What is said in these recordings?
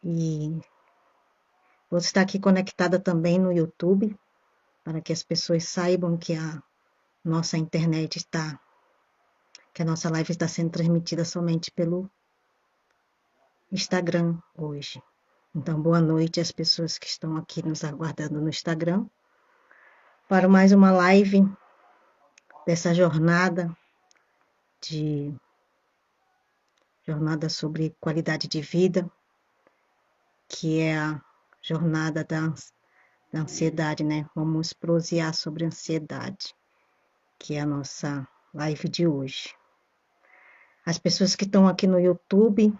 E vou estar aqui conectada também no YouTube, para que as pessoas saibam que a nossa internet está, que a nossa live está sendo transmitida somente pelo Instagram hoje. Então, boa noite às pessoas que estão aqui nos aguardando no Instagram para mais uma live dessa jornada sobre qualidade de vida, que é a jornada da ansiedade, né? Vamos prosear sobre ansiedade, que é a nossa live de hoje. As pessoas que estão aqui no YouTube,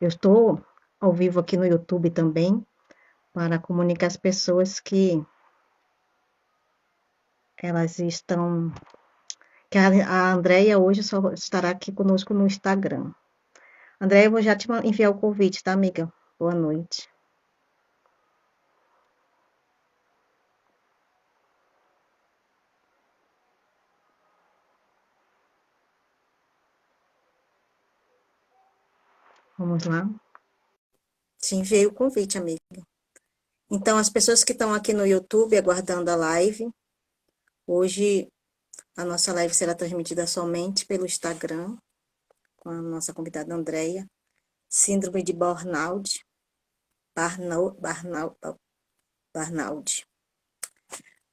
eu estou ao vivo aqui no YouTube também, para comunicar às pessoas que elas estão... que a Andréia hoje só estará aqui conosco no Instagram. Andréia, eu vou já te enviar o convite, tá, amiga? Boa noite. Vamos lá. Te enviei o convite, amiga. Então, as pessoas que estão aqui no YouTube aguardando a live, hoje a nossa live será transmitida somente pelo Instagram, com a nossa convidada Andréia. Síndrome de burnout. Burnout.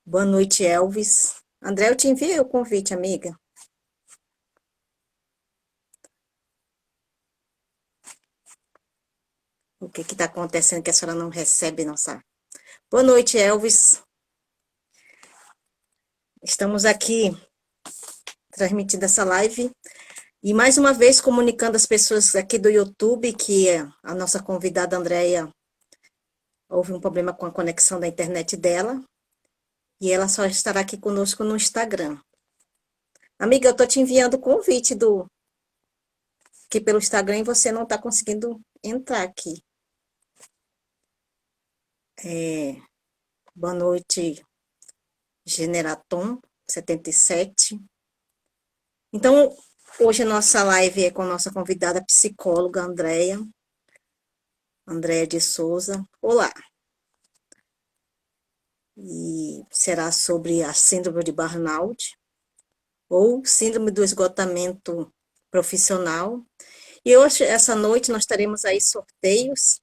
Boa noite, Elvis. André, eu te enviei o convite, amiga. O que está acontecendo que a senhora não recebe nossa... Boa noite, Elvis. Estamos aqui transmitindo essa live e mais uma vez comunicando às pessoas aqui do YouTube que a nossa convidada Andréia houve um problema com a conexão da internet dela e ela só estará aqui conosco no Instagram. Amiga, eu estou te enviando o convite que pelo Instagram e você não está conseguindo entrar aqui. Boa noite, Generaton 77. Então, hoje a nossa live é com a nossa convidada psicóloga, Andréia de Souza. Olá! E será sobre a síndrome de burnout, ou síndrome do esgotamento profissional. E hoje, essa noite, nós teremos aí sorteios,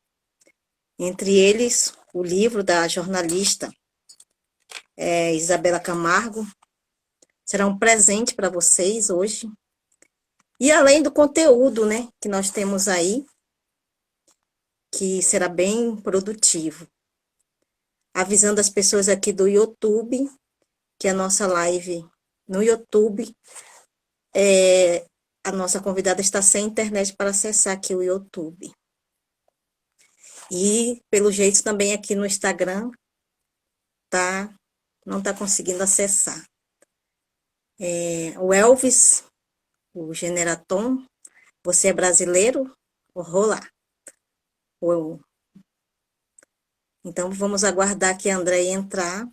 entre eles o livro da jornalista Isabela Camargo. Será um presente para vocês hoje. E além do conteúdo, né, que nós temos aí, que será bem produtivo. Avisando as pessoas aqui do YouTube, que a nossa live no YouTube, a nossa convidada está sem internet para acessar aqui o YouTube. E, pelo jeito, também aqui no Instagram, não está conseguindo acessar. O Elvis, o Generaton, você é brasileiro? Olá. Então, vamos aguardar que a Andréia entrar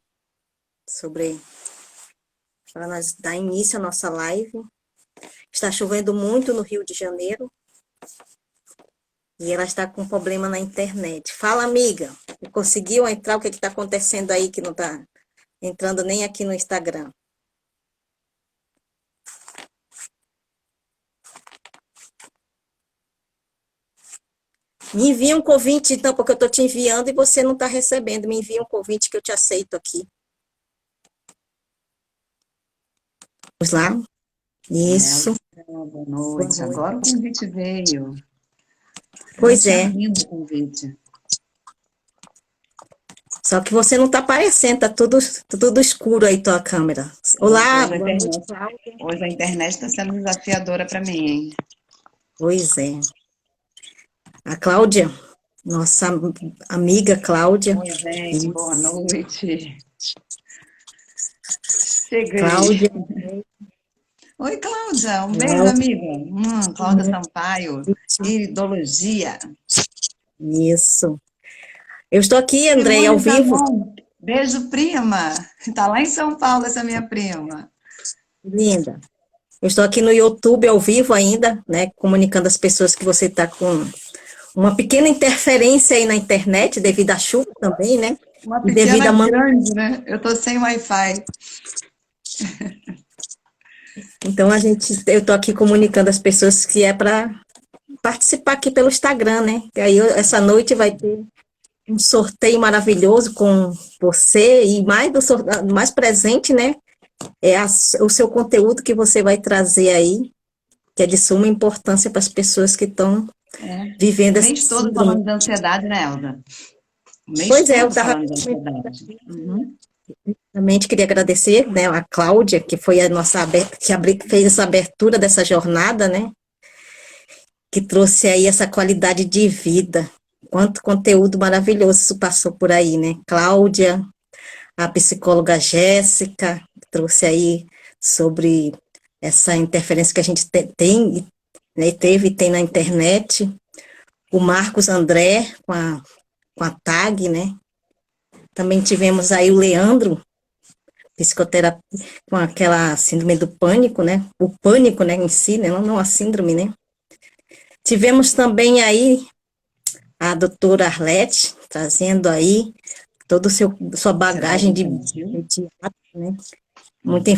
para nós dar início à nossa live. Está chovendo muito no Rio de Janeiro e ela está com problema na internet. Fala, amiga, conseguiu entrar? O que está acontecendo aí que não está entrando nem aqui no Instagram? Me envia um convite, então, porque eu estou te enviando e você não está recebendo. Me envia um convite que eu te aceito aqui. Vamos lá. Isso. Boa noite. Agora o convite veio. Pois é. Lindo o convite. Só que você não está aparecendo, tá tudo escuro aí, tua câmera. Olá, boa noite, Cláudia. Hoje a internet está sendo desafiadora para mim, hein? Pois é. A Cláudia, nossa amiga Cláudia. Oi, gente, boa noite. Cheguei. Cláudia. Oi, Cláudia, um beijo, amiga. Cláudia Sampaio, Iridologia. Isso. Eu estou aqui, Andréia, ao vivo. Bom. Beijo, prima. Está lá em São Paulo essa minha prima. Linda. Eu estou aqui no YouTube ao vivo ainda, né, comunicando às pessoas que você está com uma pequena interferência aí na internet, devido à chuva também, né? Uma E devido pequena a grande, né? Eu tô sem Wi-Fi. Então eu estou aqui comunicando às pessoas que é para participar aqui pelo Instagram, né? E aí essa noite vai ter um sorteio maravilhoso com você e mais presente, né? O seu conteúdo que você vai trazer aí, que é de suma importância para as pessoas que estão O vivendo essa mês todo síndrome. falando de ansiedade, né, Elda? O mês Pois é, eu todo estava falando de ansiedade. Uhum. Realmente queria agradecer, né, a Cláudia, que foi a nossa fez essa abertura dessa jornada, né, que trouxe aí essa qualidade de vida. Quanto conteúdo maravilhoso isso passou por aí, né? Cláudia, a psicóloga Jéssica, que trouxe aí sobre essa interferência que a gente tem, né, teve e tem na internet. O Marcos André, com a TAG, né? Também tivemos aí o Leandro, psicoterapia, com aquela síndrome do pânico, né? O pânico, né, em si, né? Não a síndrome, né? Tivemos também aí a doutora Arlete, trazendo aí toda a sua Ansiedade bagagem de infantil. pediatra, né? Uhum. Muita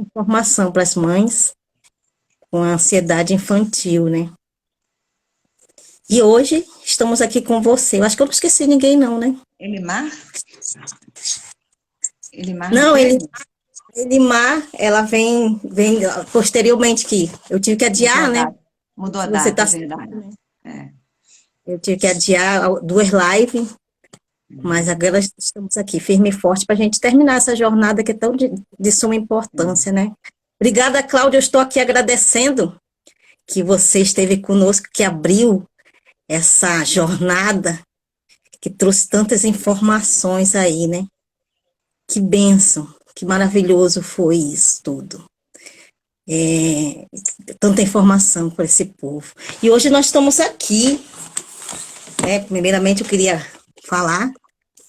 informação para as mães com a ansiedade infantil, né? E hoje estamos aqui com você. Eu acho que eu não esqueci ninguém, não, né? Elimar? Elimar não Não, teve? Elimar, ela vem posteriormente que eu tive que Mudou adiar, a né? data. Mudou a Se você data, está é sabendo, verdade. né? É. Eu tive que adiar 2 lives, mas agora estamos aqui, firme e forte, para a gente terminar essa jornada que é tão de suma importância, né? Obrigada, Cláudia. Eu estou aqui agradecendo que você esteve conosco, que abriu essa jornada, que trouxe tantas informações aí, né? Que bênção, que maravilhoso foi isso tudo. Tanta informação para esse povo. E hoje nós estamos aqui, né? Primeiramente eu queria falar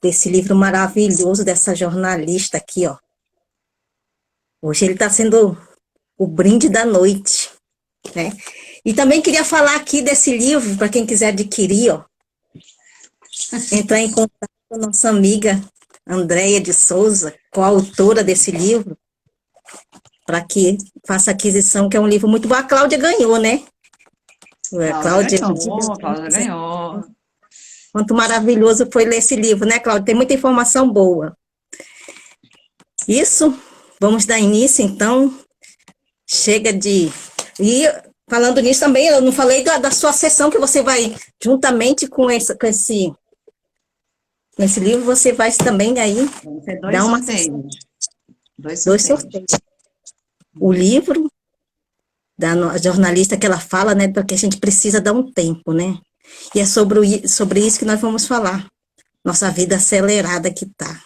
desse livro maravilhoso dessa jornalista aqui, ó. Hoje ele está sendo o brinde da noite, né? E também queria falar aqui desse livro, para quem quiser adquirir, ó, entrar em contato com a nossa amiga Andréia de Souza, coautora desse livro, para que faça aquisição, que é um livro muito bom. A Cláudia ganhou, né? A Cláudia Cláudia, ganhou, Cláudia ganhou. quanto maravilhoso foi ler esse livro, né, Cláudia? Tem muita informação boa. Isso, vamos dar início, então. Chega de. E falando nisso também, eu não falei da sua sessão que você vai, juntamente com esse livro, você vai também aí Vão ser dar dois uma sessão, sorteios. Dois 2 sorteios. sorteios. O livro da jornalista que ela fala, né, porque a gente precisa dar um tempo, né? E é sobre isso que nós vamos falar. Nossa vida acelerada que tá.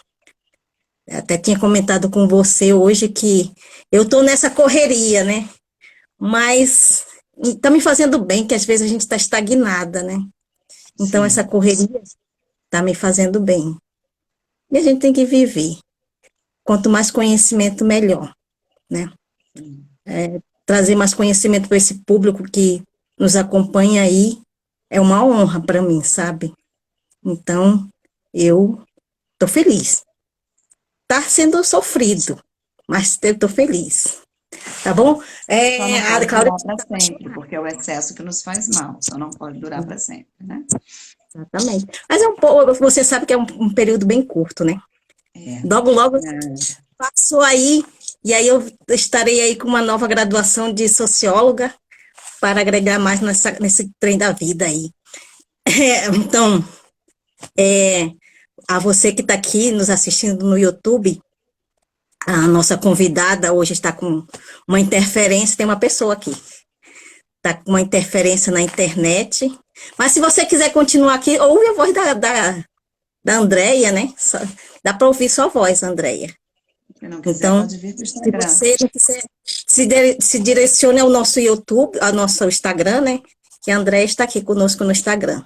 Eu até tinha comentado com você hoje que eu tô nessa correria, né? Mas tá me fazendo bem, que às vezes a gente está estagnada, né? Então essa Sim. correria tá me fazendo bem. E a gente tem que viver. Quanto mais conhecimento, melhor, né? Trazer mais conhecimento para esse público que nos acompanha aí é uma honra para mim, sabe? Então, eu tô feliz. Tá sendo sofrido, mas eu tô feliz. Tá bom? Só não A pode Cláudia durar para tá sempre, apaixonada. porque é o excesso que nos faz mal. Só não pode durar para sempre, né? Exatamente. Mas você sabe que é um período bem curto, né? É. Logo, logo É. passou aí, e aí eu estarei aí com uma nova graduação de socióloga para agregar mais nesse trem da vida aí. Então, a você que está aqui nos assistindo no YouTube, a nossa convidada hoje está com uma interferência, tem uma pessoa aqui, está com uma interferência na internet, mas se você quiser continuar aqui, ouve a voz da Andréia, né? Dá para ouvir sua voz, Andréia. Se não quiser, Então, pode vir para o se Instagram. você não quiser, se direcione ao nosso YouTube, ao nosso Instagram, né? Que a Andréia está aqui conosco no Instagram.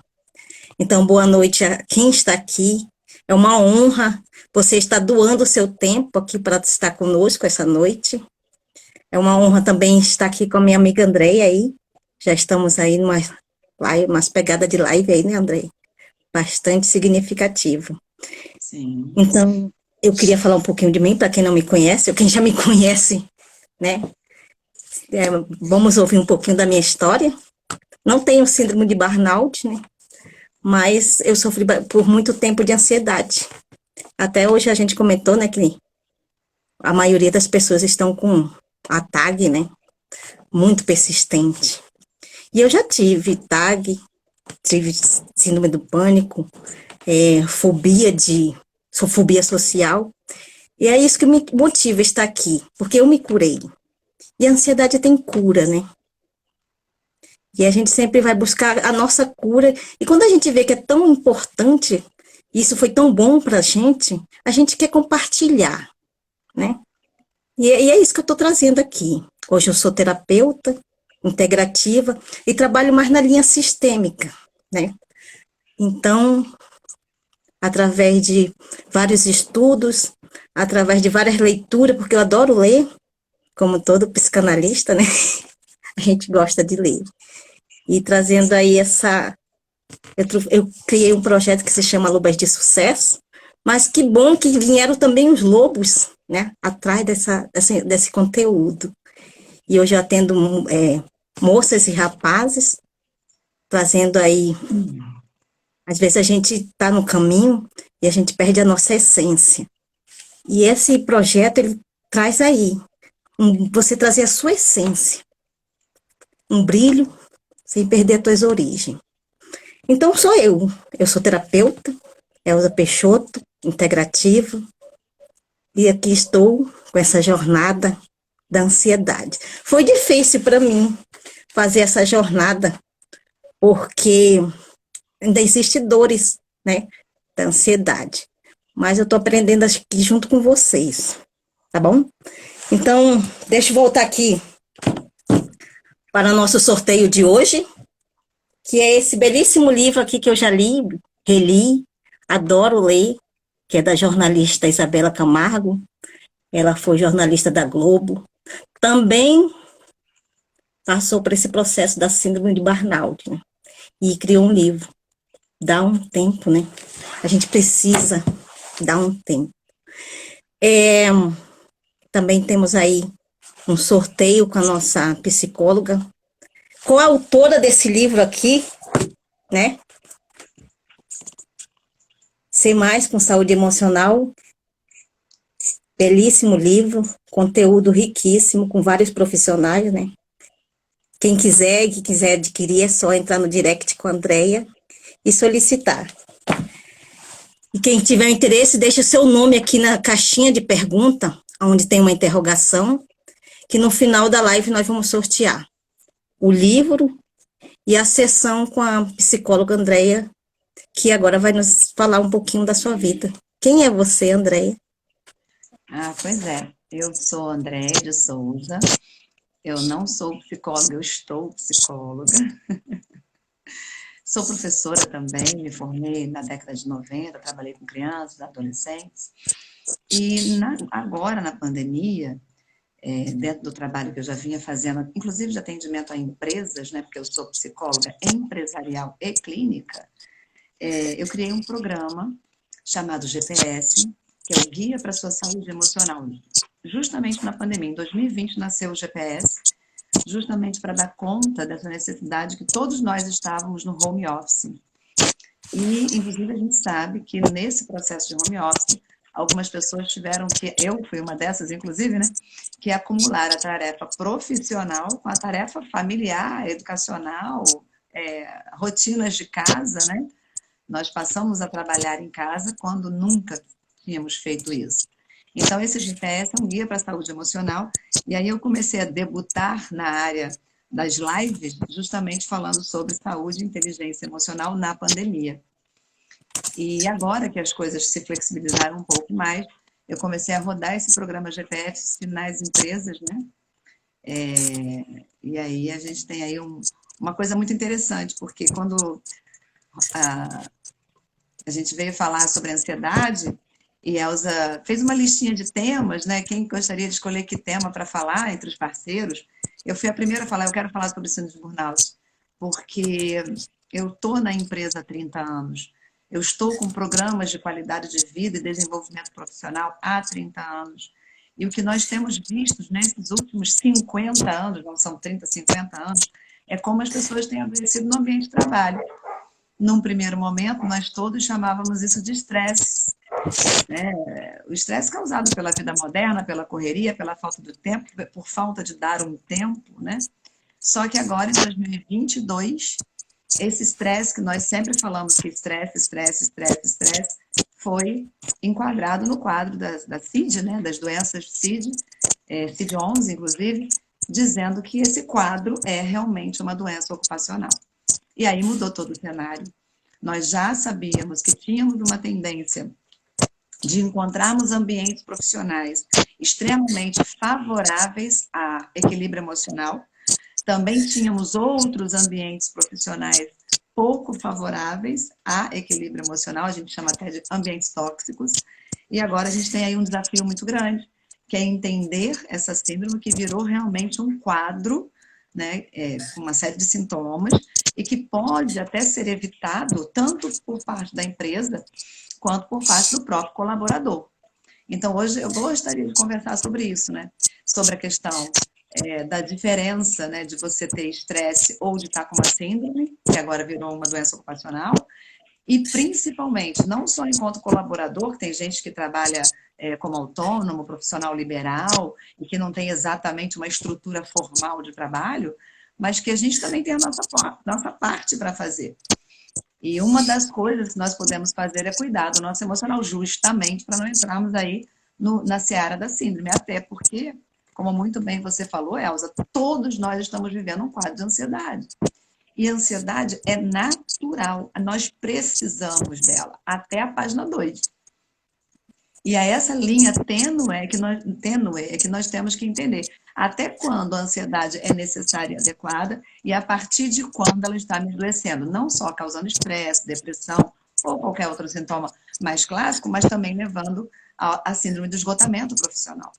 Então, boa noite a quem está aqui. É uma honra você estar doando o seu tempo aqui para estar conosco essa noite. É uma honra também estar aqui com a minha amiga Andréia aí. Já estamos aí umas pegadas de live aí, né, André? Bastante significativo. Sim. Então, eu queria falar um pouquinho de mim, para quem não me conhece, ou quem já me conhece, né? Vamos ouvir um pouquinho da minha história. Não tenho síndrome de burnout, né? Mas eu sofri por muito tempo de ansiedade. Até hoje a gente comentou, né, que a maioria das pessoas estão com a TAG, né? Muito persistente. E eu já tive TAG, tive síndrome do pânico, sou fobia social. E é isso que me motiva a estar aqui, porque eu me curei. E a ansiedade tem cura, né? E a gente sempre vai buscar a nossa cura. E quando a gente vê que é tão importante, isso foi tão bom para a gente quer compartilhar, né? E é isso que eu estou trazendo aqui. Hoje eu sou terapeuta integrativa e trabalho mais na linha sistêmica, né? Então, através de vários estudos, através de várias leituras, porque eu adoro ler, como todo psicanalista, né? A gente gosta de ler. E trazendo aí eu criei um projeto que se chama Lobas de Sucesso, mas que bom que vieram também os lobos, né? Atrás desse conteúdo. E hoje eu atendo moças e rapazes, trazendo aí. Às vezes a gente está no caminho e a gente perde a nossa essência. E esse projeto, ele traz aí, você trazer a sua essência, um brilho, sem perder as tuas origens. Então sou eu sou terapeuta, Elza Peixoto, integrativa, e aqui estou com essa jornada da ansiedade. Foi difícil para mim fazer essa jornada, porque ainda existem dores, né, da ansiedade. Mas eu estou aprendendo aqui junto com vocês, tá bom? Então, deixa eu voltar aqui para o nosso sorteio de hoje, que é esse belíssimo livro aqui que eu já li, reli, adoro ler, que é da jornalista Isabela Camargo. Ela foi jornalista da Globo. Também passou por esse processo da síndrome de burnout, né? E criou um livro. Dá um tempo, né? A gente precisa dar um tempo. Também temos aí um sorteio com a nossa psicóloga, coautora desse livro aqui, né? Ser Mais com Saúde Emocional. Belíssimo livro, conteúdo riquíssimo, com vários profissionais, né? Quem quiser, que quiser adquirir, é só entrar no direct com a Andrea e solicitar. E quem tiver interesse, deixa o seu nome aqui na caixinha de pergunta, onde tem uma interrogação, que no final da live nós vamos sortear o livro e a sessão com a psicóloga Andrea, que agora vai nos falar um pouquinho da sua vida. Quem é você, Andrea? Pois é. Eu sou Andréia de Souza. Eu não sou psicóloga, eu estou psicóloga. Sou professora também, me formei na década de 90, trabalhei com crianças, adolescentes. E agora, na pandemia, dentro do trabalho que eu já vinha fazendo, inclusive de atendimento a empresas, né, porque eu sou psicóloga empresarial e clínica, eu criei um programa chamado GPS, que é o Guia para a Sua Saúde Emocional. Justamente na pandemia, em 2020 nasceu o GPS, justamente para dar conta dessa necessidade que todos nós estávamos no home office. E, inclusive, a gente sabe que nesse processo de home office, algumas pessoas tiveram que, eu fui uma dessas, inclusive, né, que acumular a tarefa profissional com a tarefa familiar, educacional, rotinas de casa, né? Nós passamos a trabalhar em casa quando nunca tínhamos feito isso. Então, esse GPS é um guia para a saúde emocional. E aí eu comecei a debutar na área das lives, justamente falando sobre saúde e inteligência emocional na pandemia. E agora que as coisas se flexibilizaram um pouco mais, eu comecei a rodar esse programa GPS nas empresas, né? E aí a gente tem aí uma coisa muito interessante, porque quando a gente veio falar sobre ansiedade, e a Elza fez uma listinha de temas, né? Quem gostaria de escolher que tema para falar entre os parceiros? Eu fui a primeira a falar, eu quero falar sobre síndrome de burnout. porque eu estou na empresa há 30 anos, eu estou com programas de qualidade de vida e desenvolvimento profissional há 30 anos. E o que nós temos visto nesses últimos 50 anos, não são 30, 50 anos, é como as pessoas têm adoecido no ambiente de trabalho. Num primeiro momento, nós todos chamávamos isso de estresse, né? O estresse causado pela vida moderna, pela correria, pela falta de tempo, por falta de dar um tempo, né? Só que agora, em 2022, esse estresse que nós sempre falamos que estresse, foi enquadrado no quadro da CID, né? Das doenças CID, CID-11, inclusive, dizendo que esse quadro é realmente uma doença ocupacional. E aí mudou todo o cenário. Nós já sabíamos que tínhamos uma tendência de encontrarmos ambientes profissionais extremamente favoráveis a equilíbrio emocional. Também tínhamos outros ambientes profissionais pouco favoráveis a equilíbrio emocional, a gente chama até de ambientes tóxicos. E agora a gente tem aí um desafio muito grande, que é entender essa síndrome que virou realmente um quadro, né, com uma série de sintomas, e que pode até ser evitado tanto por parte da empresa quanto por parte do próprio colaborador. Então, hoje eu gostaria de conversar sobre isso, né? Sobre a questão da diferença, né, de você ter estresse ou de estar com uma síndrome, que agora virou uma doença ocupacional, e principalmente, não só enquanto colaborador, que tem gente que trabalha como autônomo, profissional liberal, e que não tem exatamente uma estrutura formal de trabalho, mas que a gente também tem a nossa parte para fazer. E uma das coisas que nós podemos fazer é cuidar do nosso emocional, justamente para não entrarmos aí na seara da síndrome. Até porque, como muito bem você falou, Elza, todos nós estamos vivendo um quadro de ansiedade. E a ansiedade é natural, nós precisamos dela, até a página 2. E é essa linha tênue que nós temos que entender. Até quando a ansiedade é necessária e adequada e a partir de quando ela está me adoecendo. Não só causando estresse, depressão ou qualquer outro sintoma mais clássico, mas também levando à síndrome do esgotamento profissional.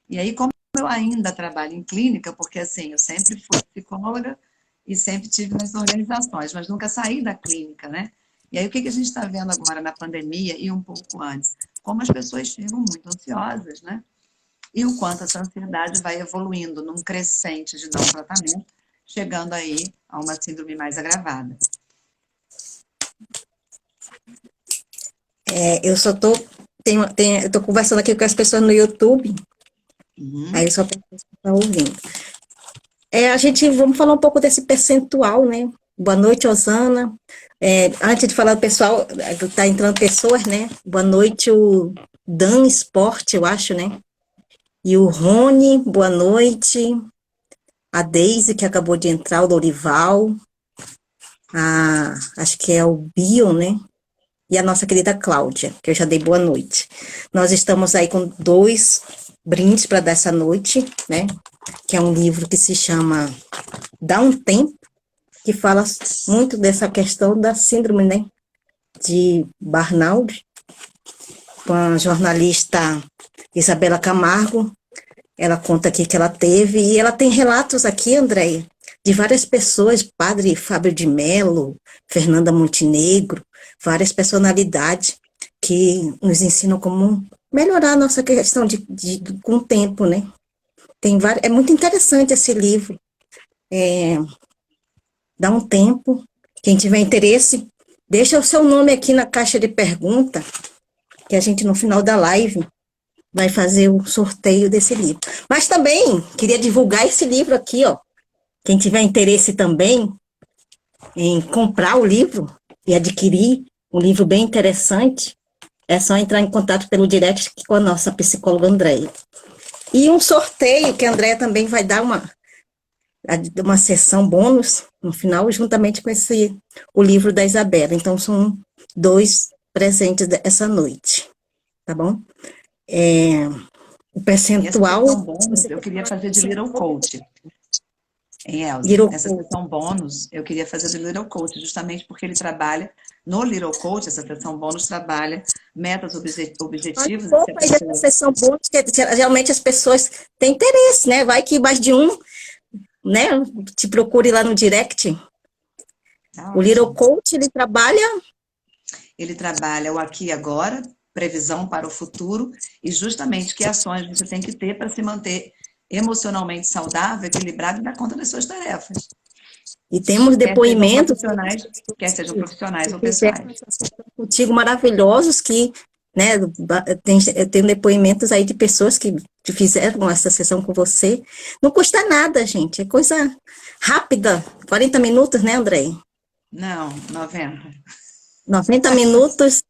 E aí, como eu ainda trabalho em clínica, porque assim, eu sempre fui psicóloga e sempre tive nas organizações, mas nunca saí da clínica, né? E aí, o que a gente está vendo agora na pandemia e um pouco antes? Como as pessoas chegam muito ansiosas, né? E o quanto essa ansiedade vai evoluindo num crescente de não tratamento, chegando aí a uma síndrome mais agravada. Eu só tô, eu tô conversando aqui com as pessoas no YouTube, aí eu só estou ouvindo. Vamos falar um pouco desse percentual, né? Boa noite, Osana. Antes de falar do pessoal, tá entrando pessoas, né? Boa noite, o Dan Sport, eu acho, né? E o Rony, boa noite. A Deise, que acabou de entrar, o Lorival. Acho que é o Bion, né? E a nossa querida Cláudia, que eu já dei boa noite. Nós estamos aí com 2 brindes para dar essa noite, né? Que é um livro que se chama Dá um Tempo, que fala muito dessa questão da síndrome, né? De burnout, com a jornalista Isabela Camargo. Ela conta aqui que ela teve, e ela tem relatos aqui, Andréia, de várias pessoas, Padre Fábio de Mello, Fernanda Montenegro, várias personalidades que nos ensinam como melhorar a nossa questão com o tempo, né? É muito interessante esse livro. Dá um tempo. Quem tiver interesse, deixa o seu nome aqui na caixa de pergunta, que a gente, no final da live, vai fazer o sorteio desse livro. Mas também queria divulgar esse livro aqui, ó. Quem tiver interesse também em comprar o livro e adquirir um livro bem interessante, é só entrar em contato pelo direct com a nossa psicóloga Andréia. E um sorteio que a Andréia também vai dar uma sessão bônus no final, juntamente com o livro da Isabela. Então, são 2 presentes dessa noite, tá bom? O percentual... Essa sessão bônus, eu queria fazer de Little Coach. Elza, essa sessão bônus, eu queria fazer do Little Coach, justamente porque ele trabalha, no Little Coach, essa sessão bônus trabalha metas objetivos. Essa sessão bônus, que geralmente as pessoas têm interesse, né? Vai que mais de um, né, te procure lá no direct Tá O Little ótimo. Coach, ele trabalha. Ele trabalha o aqui e agora, previsão para o futuro e justamente que ações você tem que ter para se manter emocionalmente saudável, equilibrado e dar conta das suas tarefas. E temos Quer sejam depoimentos profissionais, quer sejam profissionais que ou fizeram pessoais. essa sessão contigo maravilhosos que, né, tem depoimentos aí de pessoas que fizeram essa sessão com você. Não custa nada, gente, é coisa rápida, 40 minutos, né, André? Não, 90. 90 minutos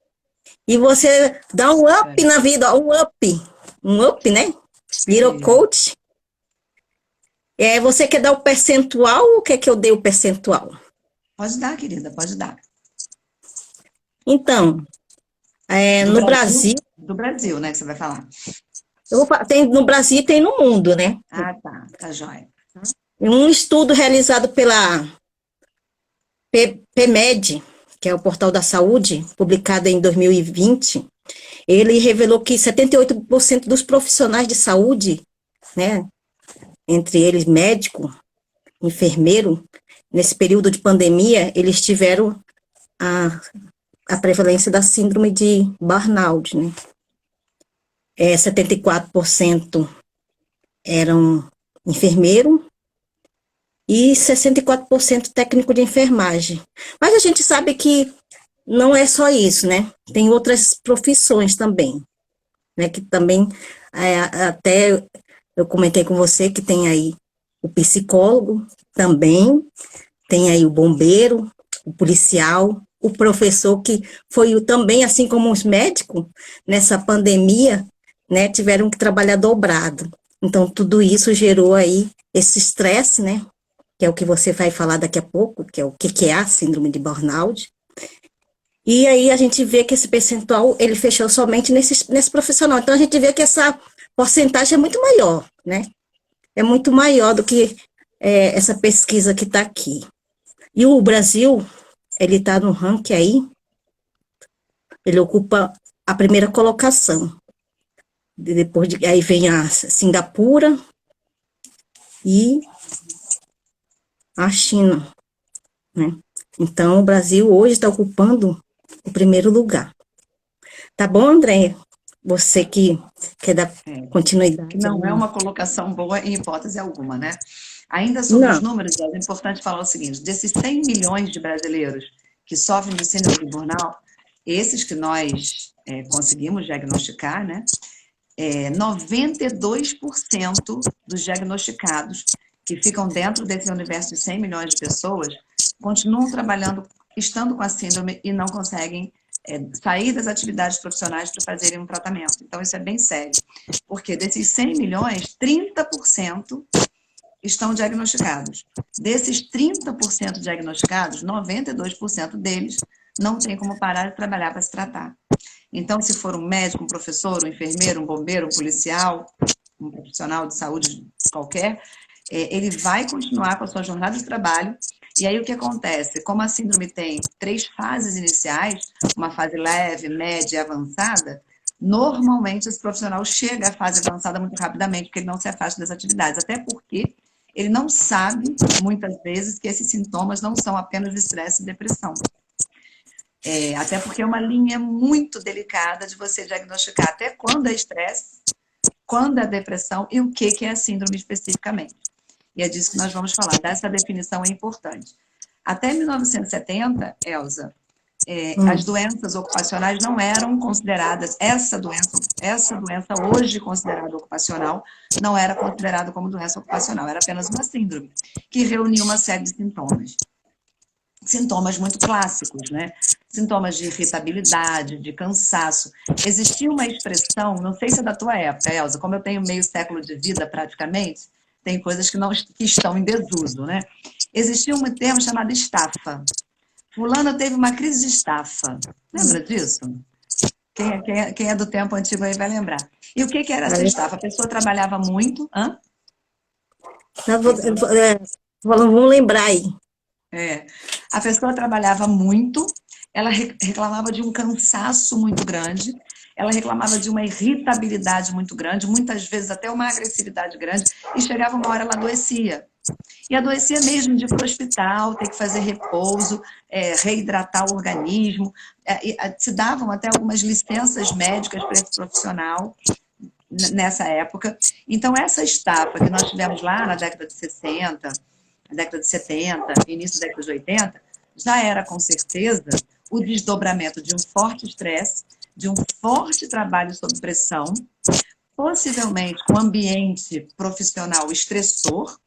e você dá um up na vida, um up, né? Little Isso. coach. Você quer dar o percentual ou quer que eu dê o percentual? Pode dar, querida, pode dar. Então, no Brasil, Do Brasil, né, que você vai falar. tem no Brasil e tem no mundo, né? Ah, tá jóia. Um estudo realizado pela PMED, que é o Portal da Saúde, publicado em 2020, ele revelou que 78% dos profissionais de saúde, né, entre eles médico, enfermeiro, nesse período de pandemia, eles tiveram a prevalência da síndrome de burnout, né? 74% eram enfermeiro e 64% técnico de enfermagem. Mas a gente sabe que não é só isso, né? Tem outras profissões também, né? Que também, até eu comentei com você que tem aí o psicólogo também, tem aí o bombeiro, o policial, o professor, que foi também, assim como os médicos, nessa pandemia, né, tiveram que trabalhar dobrado. Então, tudo isso gerou aí esse estresse, né, que é o que você vai falar daqui a pouco, que é o que é a síndrome de burnout. E aí a gente vê que esse percentual, ele fechou somente nesse profissional. Então, a gente vê que essa porcentagem é muito maior, né? É muito maior do que essa pesquisa que está aqui. E o Brasil, ele está no ranking aí, ele ocupa a primeira colocação. Aí vem a Singapura e a China, né? Então, o Brasil hoje está ocupando o primeiro lugar. Tá bom, André? Você que quer dar Que continuidade não é aí. uma colocação boa em hipótese alguma, né? Ainda sobre os Não, números, é importante falar o seguinte: desses 100 milhões de brasileiros que sofrem de síndrome de burnout, esses que nós conseguimos diagnosticar, né? 92% dos diagnosticados que ficam dentro desse universo de 100 milhões de pessoas continuam trabalhando, estando com a síndrome e não conseguem sair das atividades profissionais para fazerem um tratamento. Então, isso é bem sério. Porque desses 100 milhões, 30% estão diagnosticados. Desses 30% diagnosticados, 92% deles não tem como parar de trabalhar para se tratar. Então, se for um médico, um professor, um enfermeiro, um bombeiro, um policial, um profissional de saúde qualquer, ele vai continuar com a sua jornada de trabalho. E aí o que acontece? Como a síndrome tem 3 fases iniciais, uma fase leve, média e avançada, normalmente esse profissional chega à fase avançada muito rapidamente, porque ele não se afasta das atividades. Até porque ele não sabe, muitas vezes, que esses sintomas não são apenas estresse e depressão. Até porque é uma linha muito delicada de você diagnosticar até quando é estresse, quando é depressão e o que é a síndrome especificamente. E é disso que nós vamos falar, dessa definição é importante. Até 1970, Elza, as doenças ocupacionais não eram consideradas, essa doença hoje considerada ocupacional, não era considerada como doença ocupacional, era apenas uma síndrome, que reunia uma série de sintomas. Sintomas muito clássicos, né? Sintomas de irritabilidade, de cansaço. Existia uma expressão, não sei se é da tua época, Elza, como eu tenho meio século de vida praticamente, tem coisas que estão em desuso, né? Existia um termo chamado estafa. Fulana teve uma crise de estafa. Lembra disso? Quem é do tempo antigo aí vai lembrar. E o que era essa estafa? A pessoa trabalhava muito. Hã? Vamos lembrar aí. A pessoa trabalhava muito, ela reclamava de um cansaço muito grande, ela reclamava de uma irritabilidade muito grande, muitas vezes até uma agressividade grande, e chegava uma hora ela adoecia. E adoecia mesmo de ir para o hospital, ter que fazer repouso, reidratar o organismo. Se davam até algumas licenças médicas para esse profissional nessa época. Então, essa estafa que nós tivemos lá na década de 60, na década de 70, início da década de 80, já era, com certeza, o desdobramento de um forte estresse, de um forte trabalho sob pressão, possivelmente com ambiente profissional estressor,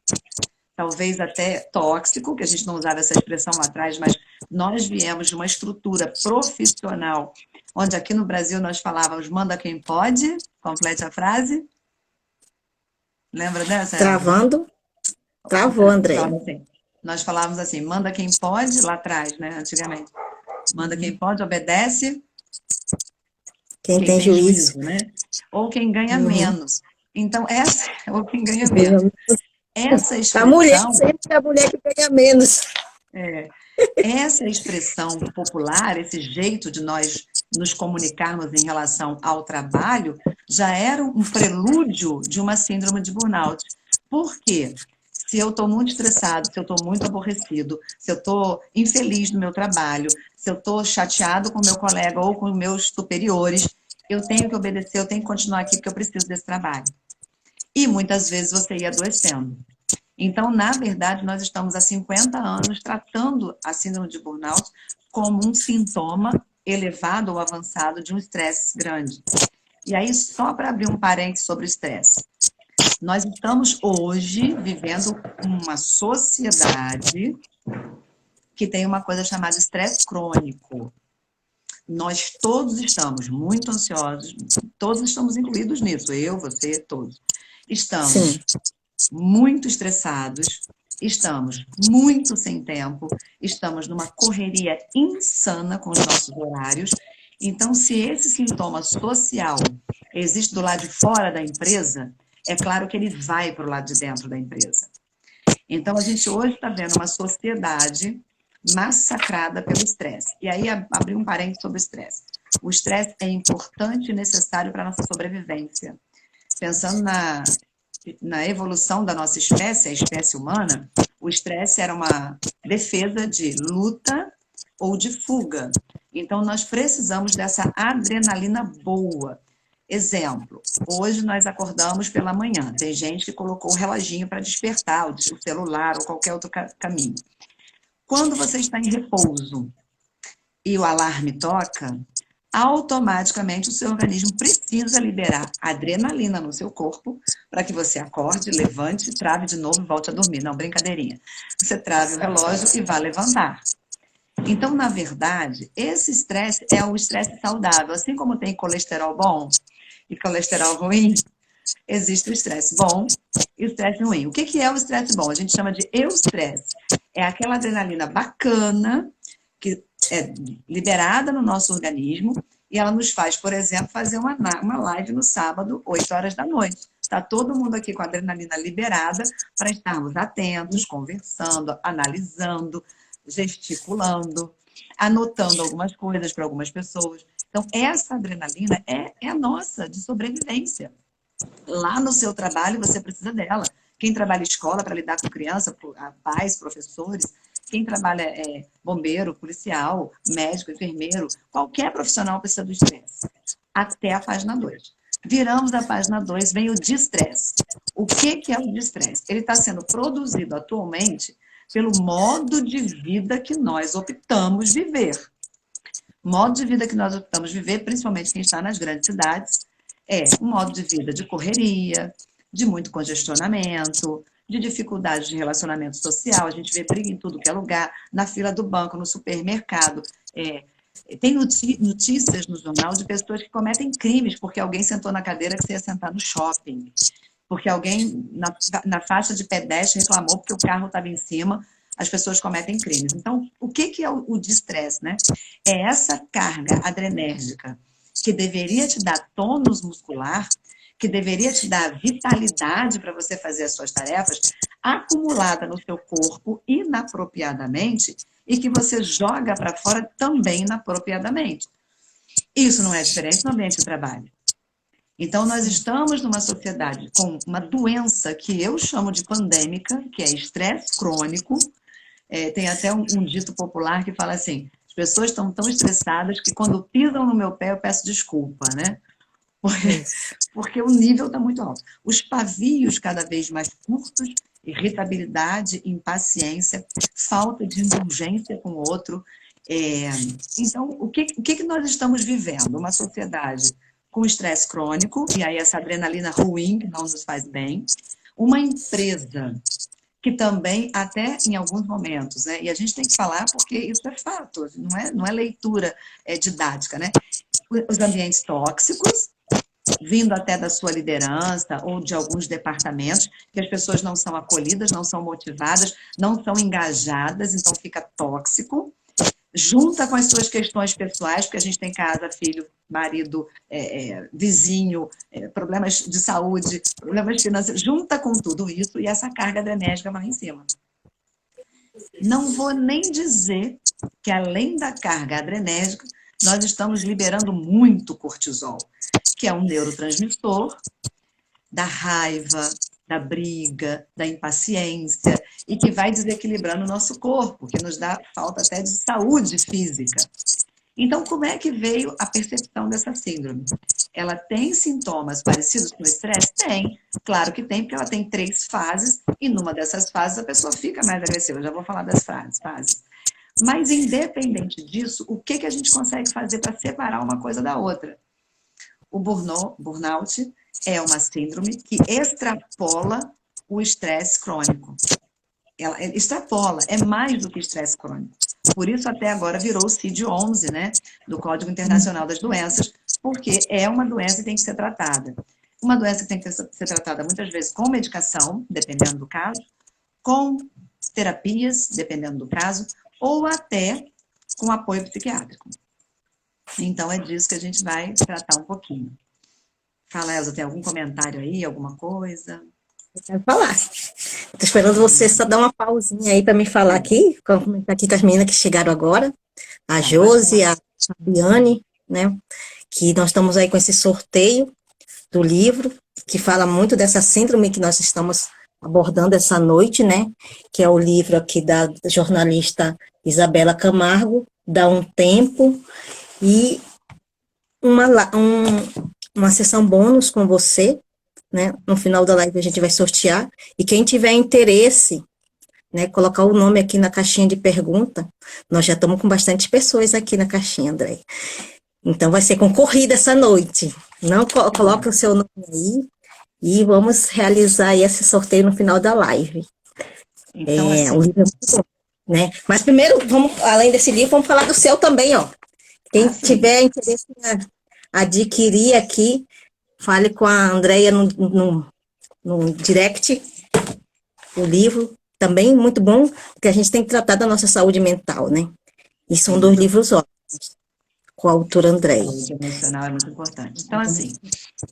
talvez até tóxico, que a gente não usava essa expressão lá atrás, mas nós viemos de uma estrutura profissional, onde aqui no Brasil nós falávamos, manda quem pode, complete a frase. Lembra dessa? Travando. Travou, André. Nós falávamos assim, manda quem pode, lá atrás, né, antigamente. Manda quem pode, obedece. Quem tem juízo, né? Ou quem ganha menos. Então, ou quem ganha menos. Essa expressão... A mulher sempre é a mulher que ganha menos. Essa expressão popular, esse jeito de nós nos comunicarmos em relação ao trabalho, já era um prelúdio de uma síndrome de burnout. Por quê? Se eu estou muito estressado, se eu estou muito aborrecido, se eu estou infeliz no meu trabalho, se eu estou chateado com o meu colega ou com os meus superiores, eu tenho que obedecer, eu tenho que continuar aqui porque eu preciso desse trabalho. E muitas vezes você ia adoecendo. Então, na verdade, nós estamos há 50 anos tratando a síndrome de burnout como um sintoma elevado ou avançado de um estresse grande. E aí, só para abrir um parênteses sobre o estresse. Nós estamos hoje vivendo uma sociedade que tem uma coisa chamada estresse crônico. Nós todos estamos muito ansiosos, todos estamos incluídos nisso, eu, você, todos. Estamos muito estressados, estamos muito sem tempo, estamos numa correria insana com os nossos horários. Então, se esse sintoma social existe do lado de fora da empresa, é claro que ele vai para o lado de dentro da empresa. Então, a gente hoje está vendo uma sociedade massacrada pelo estresse. E aí, abrir um parênteses sobre o estresse. O estresse é importante e necessário para a nossa sobrevivência. Pensando na evolução da nossa espécie, a espécie humana, o estresse era uma defesa de luta ou de fuga. Então, nós precisamos dessa adrenalina boa. Exemplo, hoje nós acordamos pela manhã. Tem gente que colocou o reloginho para despertar, o celular ou qualquer outro caminho. Quando você está em repouso e o alarme toca, automaticamente o seu organismo precisa liberar adrenalina no seu corpo para que você acorde, levante, trave de novo e volte a dormir. Não, brincadeirinha. Você trave o relógio e vá levantar. Então, na verdade, esse estresse é um estresse saudável. Assim como tem colesterol bom e colesterol ruim, existe o estresse bom e o estresse ruim. O que é o estresse bom? A gente chama de eustresse. É aquela adrenalina bacana que é liberada no nosso organismo e ela nos faz, por exemplo, fazer uma live no sábado, 8 horas da noite. Está todo mundo aqui com a adrenalina liberada para estarmos atentos, conversando, analisando, gesticulando, anotando algumas coisas para algumas pessoas. Então, essa adrenalina é a nossa, de sobrevivência. Lá no seu trabalho, você precisa dela. Quem trabalha em escola para lidar com criança, pais, professores, quem trabalha bombeiro, policial, médico, enfermeiro, qualquer profissional precisa do estresse. Até a página 2. Viramos a página 2, vem o distresse. O que é o distresse? Ele está sendo produzido atualmente pelo modo de vida que nós optamos viver. Modo de vida que nós optamos viver, principalmente quem está nas grandes cidades, é um modo de vida de correria, de muito congestionamento, de dificuldade de relacionamento social. A gente vê briga em tudo que é lugar, na fila do banco, no supermercado. Tem notícias no jornal de pessoas que cometem crimes porque alguém sentou na cadeira que você ia sentar no shopping. Porque alguém na faixa de pedestre reclamou porque o carro estava em cima. As pessoas cometem crimes. Então, o que é o distresse, né? É essa carga adrenérgica que deveria te dar tônus muscular, que deveria te dar vitalidade para você fazer as suas tarefas, acumulada no seu corpo inapropriadamente e que você joga para fora também inapropriadamente. Isso não é diferente no ambiente de trabalho. Então, nós estamos numa sociedade com uma doença que eu chamo de pandêmica, que é estresse crônico. Tem até um dito popular que fala assim: as pessoas estão tão estressadas que quando pisam no meu pé eu peço desculpa, né? Isso. Porque o nível está muito alto. Os pavios cada vez mais curtos, irritabilidade, impaciência, falta de indulgência com o outro. Então, o que nós estamos vivendo? Uma sociedade com estresse crônico, e aí essa adrenalina ruim, que não nos faz bem. Uma empresa que também, até em alguns momentos, né? E a gente tem que falar porque isso é fato, não é leitura didática, né? Os ambientes tóxicos, vindo até da sua liderança ou de alguns departamentos, que as pessoas não são acolhidas, não são motivadas, não são engajadas, então fica tóxico. Junta com as suas questões pessoais, porque a gente tem casa, filho, marido, vizinho, problemas de saúde, problemas financeiros, junta com tudo isso e essa carga adrenérgica vai em cima. Não vou nem dizer que além da carga adrenérgica, nós estamos liberando muito cortisol, que é um neurotransmissor da raiva, da briga, da impaciência, e que vai desequilibrando o nosso corpo, que nos dá falta até de saúde física. Então, como é que veio a percepção dessa síndrome? Ela tem sintomas parecidos com o estresse? Tem. Claro que tem, porque ela tem 3 fases, e numa dessas fases a pessoa fica mais agressiva. Eu já vou falar das fases. Mas, independente disso, o que a gente consegue fazer para separar uma coisa da outra? O burnout é uma síndrome que extrapola o estresse crônico. Ela extrapola, é mais do que estresse crônico. Por isso, até agora, virou o CID-11, né, do Código Internacional das Doenças, porque é uma doença que tem que ser tratada. Uma doença que tem que ser tratada, muitas vezes, com medicação, dependendo do caso, com terapias, dependendo do caso, ou até com apoio psiquiátrico. Então, é disso que a gente vai tratar um pouquinho. Fala, Elza, tem algum comentário aí, alguma coisa? Eu quero falar. Estou esperando você só dar uma pausinha aí para me falar aqui, comentar aqui com as meninas que chegaram agora, a Josi, a Fabiane, né? Que nós estamos aí com esse sorteio do livro, que fala muito dessa síndrome que nós estamos abordando essa noite, né? Que é o livro aqui da jornalista Isabela Camargo, Dá um Tempo, e uma sessão bônus com você, né? No final da live a gente vai sortear, e quem tiver interesse, né, colocar o nome aqui na caixinha de pergunta, nós já estamos com bastante pessoas aqui na caixinha, André. Então vai ser concorrida essa noite. Não coloque o seu nome aí e vamos realizar aí esse sorteio no final da live. Então, assim, o livro é muito bom, né? Mas primeiro, além desse livro, vamos falar do seu também, ó. Quem tiver interesse em adquirir aqui, fale com a Andreia no direct, o livro, também muito bom, porque a gente tem que tratar da nossa saúde mental, né? E são 2 livros ótimos, com a autora Andreia. Saúde emocional é muito importante. Então, assim,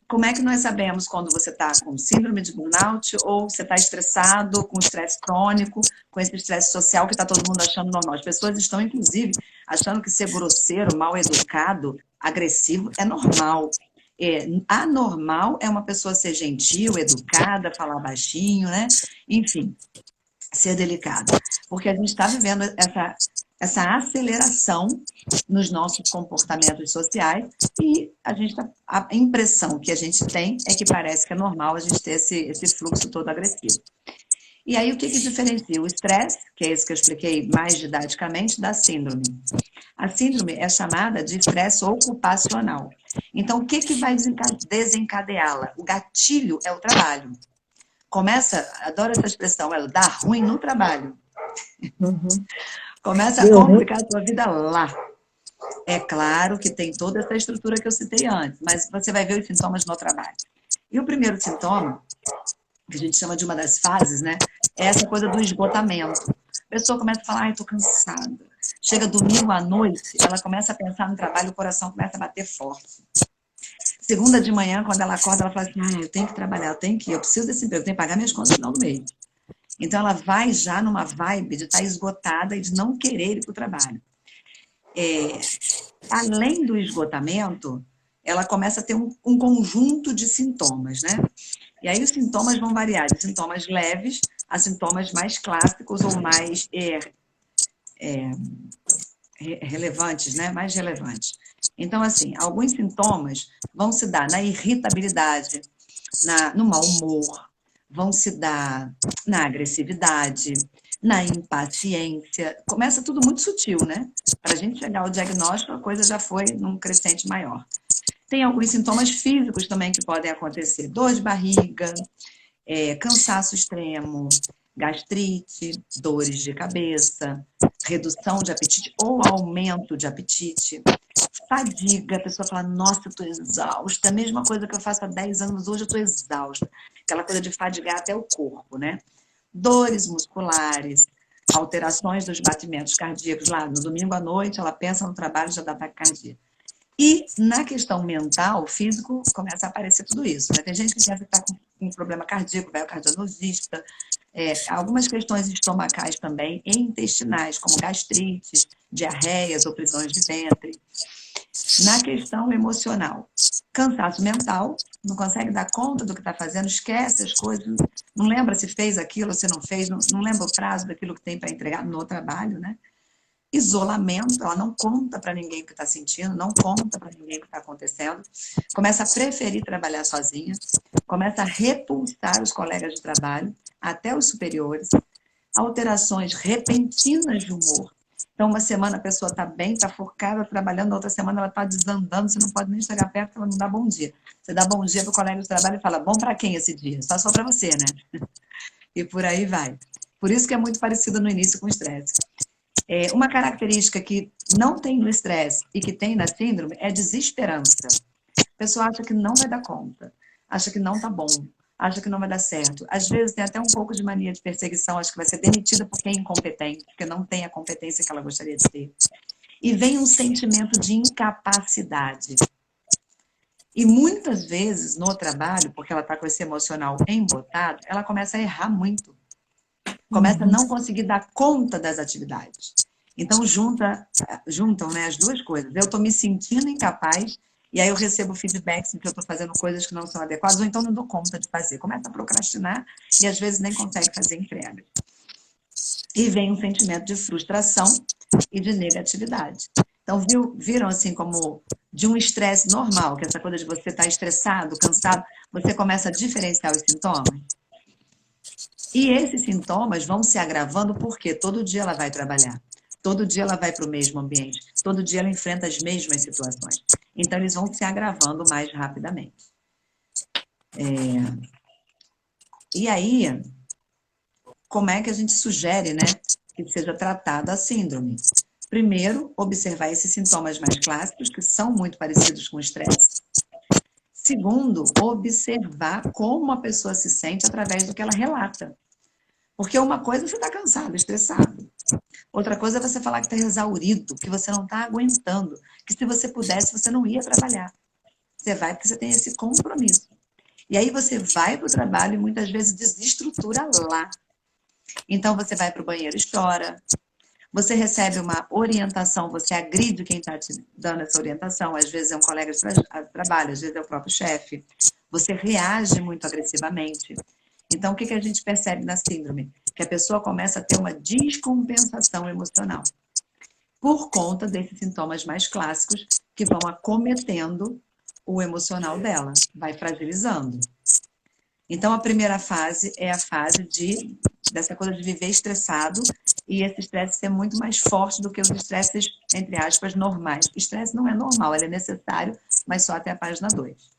como é que nós sabemos quando você está com síndrome de burnout ou você está estressado, com estresse crônico, com esse estresse social que está todo mundo achando normal? As pessoas estão, inclusive, achando que ser grosseiro, mal educado, agressivo é normal. Anormal é uma pessoa ser gentil, educada, falar baixinho, né? Enfim, ser delicado. Porque a gente está vivendo essa aceleração nos nossos comportamentos sociais e a impressão que a gente tem é que parece que é normal a gente ter esse fluxo todo agressivo. E aí o que diferencia o estresse, que é isso que eu expliquei mais didaticamente, da síndrome? A síndrome é chamada de estresse ocupacional. Então, o que vai desencadeá-la? O gatilho é o trabalho. Adoro essa expressão, ela dá ruim no trabalho. Começa a complicar a sua vida lá. É claro que tem toda essa estrutura que eu citei antes, mas você vai ver os sintomas no trabalho. E o primeiro sintoma, que a gente chama de uma das fases, né? É essa coisa do esgotamento. A pessoa começa a falar, ai, tô cansada. Chega domingo à noite, ela começa a pensar no trabalho, o coração começa a bater forte. Segunda de manhã, quando ela acorda, ela fala assim, eu tenho que trabalhar, eu preciso desse emprego, eu tenho que pagar minhas contas no final do mês. Então, ela vai já numa vibe de estar esgotada e de não querer ir para o trabalho. Além do esgotamento, ela começa a ter um conjunto de sintomas, né? E aí os sintomas vão variar de sintomas leves a sintomas mais clássicos ou mais relevantes, né? Mais relevantes. Então, assim, alguns sintomas vão se dar na irritabilidade, no mau humor, vão se dar na agressividade, na impaciência. Começa tudo muito sutil, né? Para a gente chegar ao diagnóstico, a coisa já foi num crescente maior. Tem alguns sintomas físicos também que podem acontecer: dor de barriga, cansaço extremo, gastrite, dores de cabeça, redução de apetite ou aumento de apetite, fadiga, a pessoa fala, nossa, eu estou exausta, a mesma coisa que eu faço há 10 anos, hoje eu estou exausta. Aquela coisa de fadigar até o corpo, né? Dores musculares, alterações dos batimentos cardíacos. Lá no domingo à noite, ela pensa no trabalho, já dá ataque cardíaco. E na questão mental, físico, começa a aparecer tudo isso, né? Tem gente que deve estar com um problema cardíaco, vai ao cardiologista, algumas questões estomacais também, e intestinais, como gastrites, diarreias ou prisões de ventre. Na questão emocional, cansaço mental, não consegue dar conta do que está fazendo, esquece as coisas, não lembra se fez aquilo, se não fez, não lembra o prazo daquilo que tem para entregar no trabalho, né? Isolamento, ela não conta para ninguém o que está sentindo, não conta para ninguém o que está acontecendo, começa a preferir trabalhar sozinha, começa a repulsar os colegas de trabalho, até os superiores, alterações repentinas de humor. Então, uma semana a pessoa está bem, está focada, trabalhando, na outra semana ela está desandando, você não pode nem chegar perto, ela não dá bom dia. Você dá bom dia para o colega de trabalho e fala, bom para quem esse dia? Só para você, né? E por aí vai. Por isso que é muito parecido no início com o estresse. Uma característica que não tem no estresse e que tem na síndrome é desesperança. A pessoa acha que não vai dar conta, acha que não tá bom, acha que não vai dar certo. Às vezes tem até um pouco de mania de perseguição, acha que vai ser demitida porque é incompetente, porque não tem a competência que ela gostaria de ter. E vem um sentimento de incapacidade. E muitas vezes no trabalho, porque ela está com esse emocional embotado, ela começa a errar muito. Começa a não conseguir dar conta das atividades. Então, juntam, né, as duas coisas. Eu estou me sentindo incapaz e aí eu recebo feedbacks de que eu estou fazendo coisas que não são adequadas, ou então não dou conta de fazer. Começa a procrastinar e às vezes nem consegue fazer entrega. E vem um sentimento de frustração e de negatividade. Então, viram assim como de um estresse normal, que essa coisa de você estar estressado, cansado, você começa a diferenciar os sintomas? E esses sintomas vão se agravando porque todo dia ela vai trabalhar, todo dia ela vai para o mesmo ambiente, todo dia ela enfrenta as mesmas situações. Então, eles vão se agravando mais rapidamente. E aí, como é que a gente sugere, né, que seja tratada a síndrome? Primeiro, observar esses sintomas mais clássicos, que são muito parecidos com o estresse. Segundo, observar como a pessoa se sente através do que ela relata. Porque uma coisa é você está cansado, estressado. Outra coisa é você falar que está exaurido, que você não está aguentando, que se você pudesse, você não ia trabalhar. Você vai porque você tem esse compromisso. E aí você vai para o trabalho e muitas vezes desestrutura lá. Então você vai para o banheiro e chora. Você recebe uma orientação, você agride quem está te dando essa orientação. Às vezes é um colega de trabalho, às vezes é o próprio chefe. Você reage muito agressivamente. Então, o que a gente percebe na síndrome? Que a pessoa começa a ter uma descompensação emocional por conta desses sintomas mais clássicos que vão acometendo o emocional dela, vai fragilizando. Então, a primeira fase é a fase dessa coisa de viver estressado e esse estresse ser muito mais forte do que os estresses, entre aspas, normais. O estresse não é normal, ele é necessário, mas só até a página 2.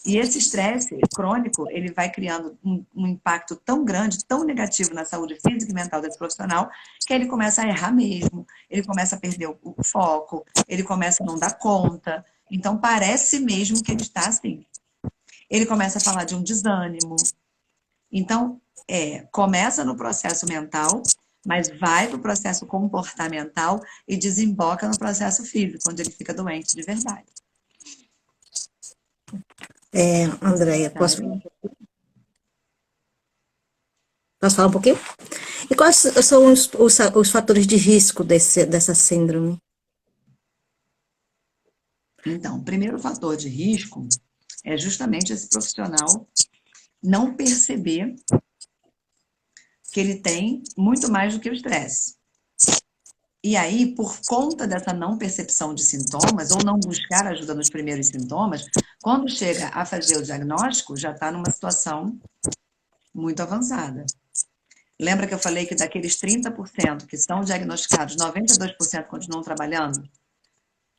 E esse estresse crônico, ele vai criando um impacto tão grande, tão negativo na saúde física e mental desse profissional, que ele começa a errar mesmo, ele começa a perder o foco, ele começa a não dar conta. Então, parece mesmo que ele está assim. Ele começa a falar de um desânimo. Então, começa no processo mental, mas vai para o processo comportamental e desemboca no processo físico, onde ele fica doente de verdade. Andréia, posso falar um pouquinho? E quais são os fatores de risco dessa síndrome? Então, o primeiro fator de risco é justamente esse profissional não perceber que ele tem muito mais do que o estresse. E aí, por conta dessa não percepção de sintomas, ou não buscar ajuda nos primeiros sintomas, quando chega a fazer o diagnóstico, já está numa situação muito avançada. Lembra que eu falei que daqueles 30% que são diagnosticados, 92% continuam trabalhando?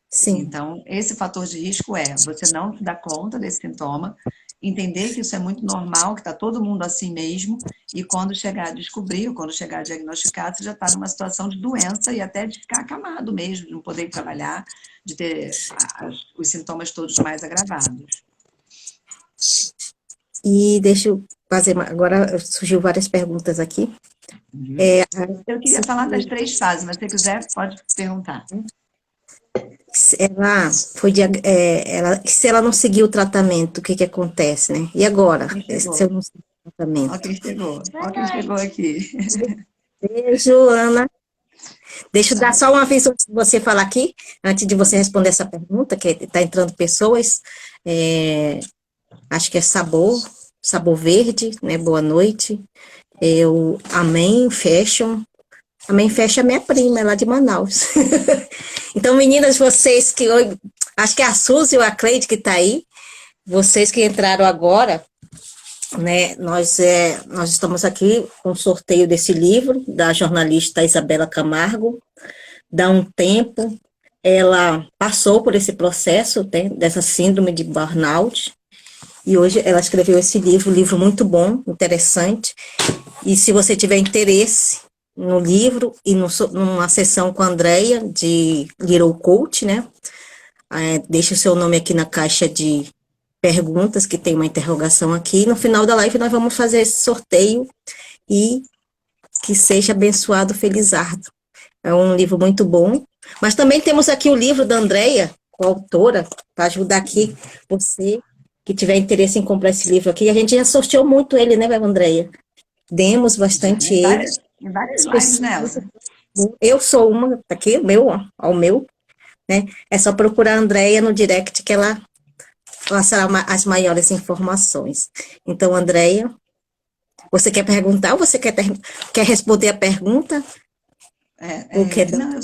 Sim. Então, esse fator de risco é você não se dar conta desse sintoma, entender que isso é muito normal, que está todo mundo assim mesmo, e quando chegar a descobrir, ou quando chegar a diagnosticar, você já está numa situação de doença e até de ficar acamado mesmo, de não poder trabalhar, de ter os sintomas todos mais agravados. E deixa eu fazer, agora surgiu várias perguntas aqui. Uhum. Eu queria falar das 3 fases, mas se você quiser, pode perguntar. Ela foi se ela não seguir o tratamento, o que que acontece, né? E agora? Se eu não seguir o tratamento? Ó quem chegou. Ó quem chegou aqui. Beijo, Ana. Deixa eu dar só uma vez antes de você falar aqui, antes de você responder essa pergunta, que está entrando pessoas. Acho que é Sabor Verde, né? Boa noite. Amém Fashion. Amém Fashion é minha prima, é lá de Manaus. Então, meninas, vocês que hoje, acho que é a Suzy ou a Cleide que está aí, vocês que entraram agora, né? Nós estamos aqui com o sorteio desse livro da jornalista Isabela Camargo. Dá um tempo, ela passou por esse processo, né, dessa síndrome de burnout, e hoje ela escreveu esse livro, um livro muito bom, interessante, e se você tiver interesse no livro e numa sessão com a Andreia, de Little Coach, né, deixa o seu nome aqui na caixa de perguntas, que tem uma interrogação aqui, no final da live nós vamos fazer esse sorteio, e que seja abençoado, felizardo. É um livro muito bom, mas também temos aqui o livro da Andreia, coautora, para ajudar aqui você que tiver interesse em comprar esse livro aqui. A gente já sorteou muito ele, né, Andreia? Demos bastante ele. Em várias lives, Nelson. Eu sou uma, tá aqui, o meu, né? É só procurar a Andreia no direct que ela passará as maiores informações. Então, Andreia, você quer perguntar ou você quer responder a pergunta? Não, eu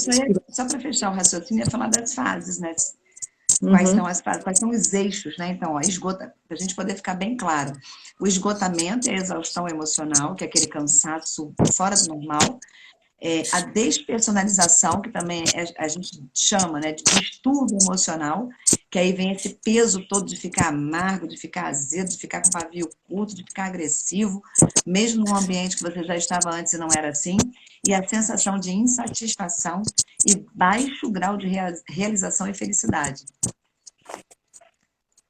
só para fechar o raciocínio, ia falar das fases, né? Uhum. Quais são as fases, quais são os eixos, né? Então, para a gente poder ficar bem claro. O esgotamento é a exaustão emocional, que é aquele cansaço fora do normal. A despersonalização, que também a gente chama, né, de distúrbio emocional, que aí vem esse peso todo de ficar amargo, de ficar azedo, de ficar com pavio curto, de ficar agressivo, mesmo num ambiente que você já estava antes e não era assim, e a sensação de insatisfação e baixo grau de realização e felicidade.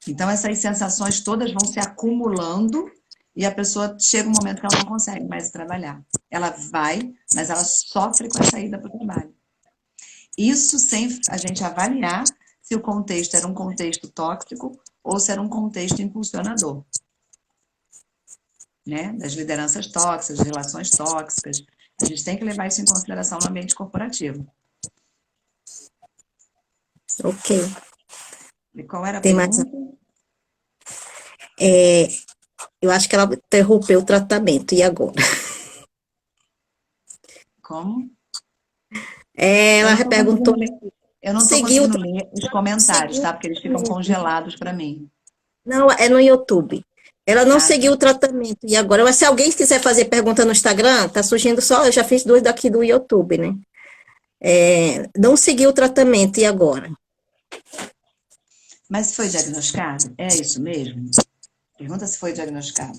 Então, essas sensações todas vão se acumulando e a pessoa chega um momento que ela não consegue mais trabalhar. Ela vai, mas ela sofre com a saída para o trabalho. Isso sem a gente avaliar se o contexto era um contexto tóxico ou se era um contexto impulsionador. Né? Das lideranças tóxicas, das relações tóxicas. A gente tem que levar isso em consideração no ambiente corporativo. Ok. E qual era a Tem pergunta? Eu acho que ela interrompeu o tratamento. E agora? Como? Ela perguntou. Eu não estou conseguindo ler os comentários, tá? Porque eles ficam congelados para mim. Não, é no YouTube. Ela não seguiu o tratamento. E agora? Mas se alguém quiser fazer pergunta no Instagram, tá surgindo só. Eu já fiz 2 daqui do YouTube, né? Não seguiu o tratamento. E agora? Mas foi diagnosticado? É isso mesmo? Pergunta se foi diagnosticado.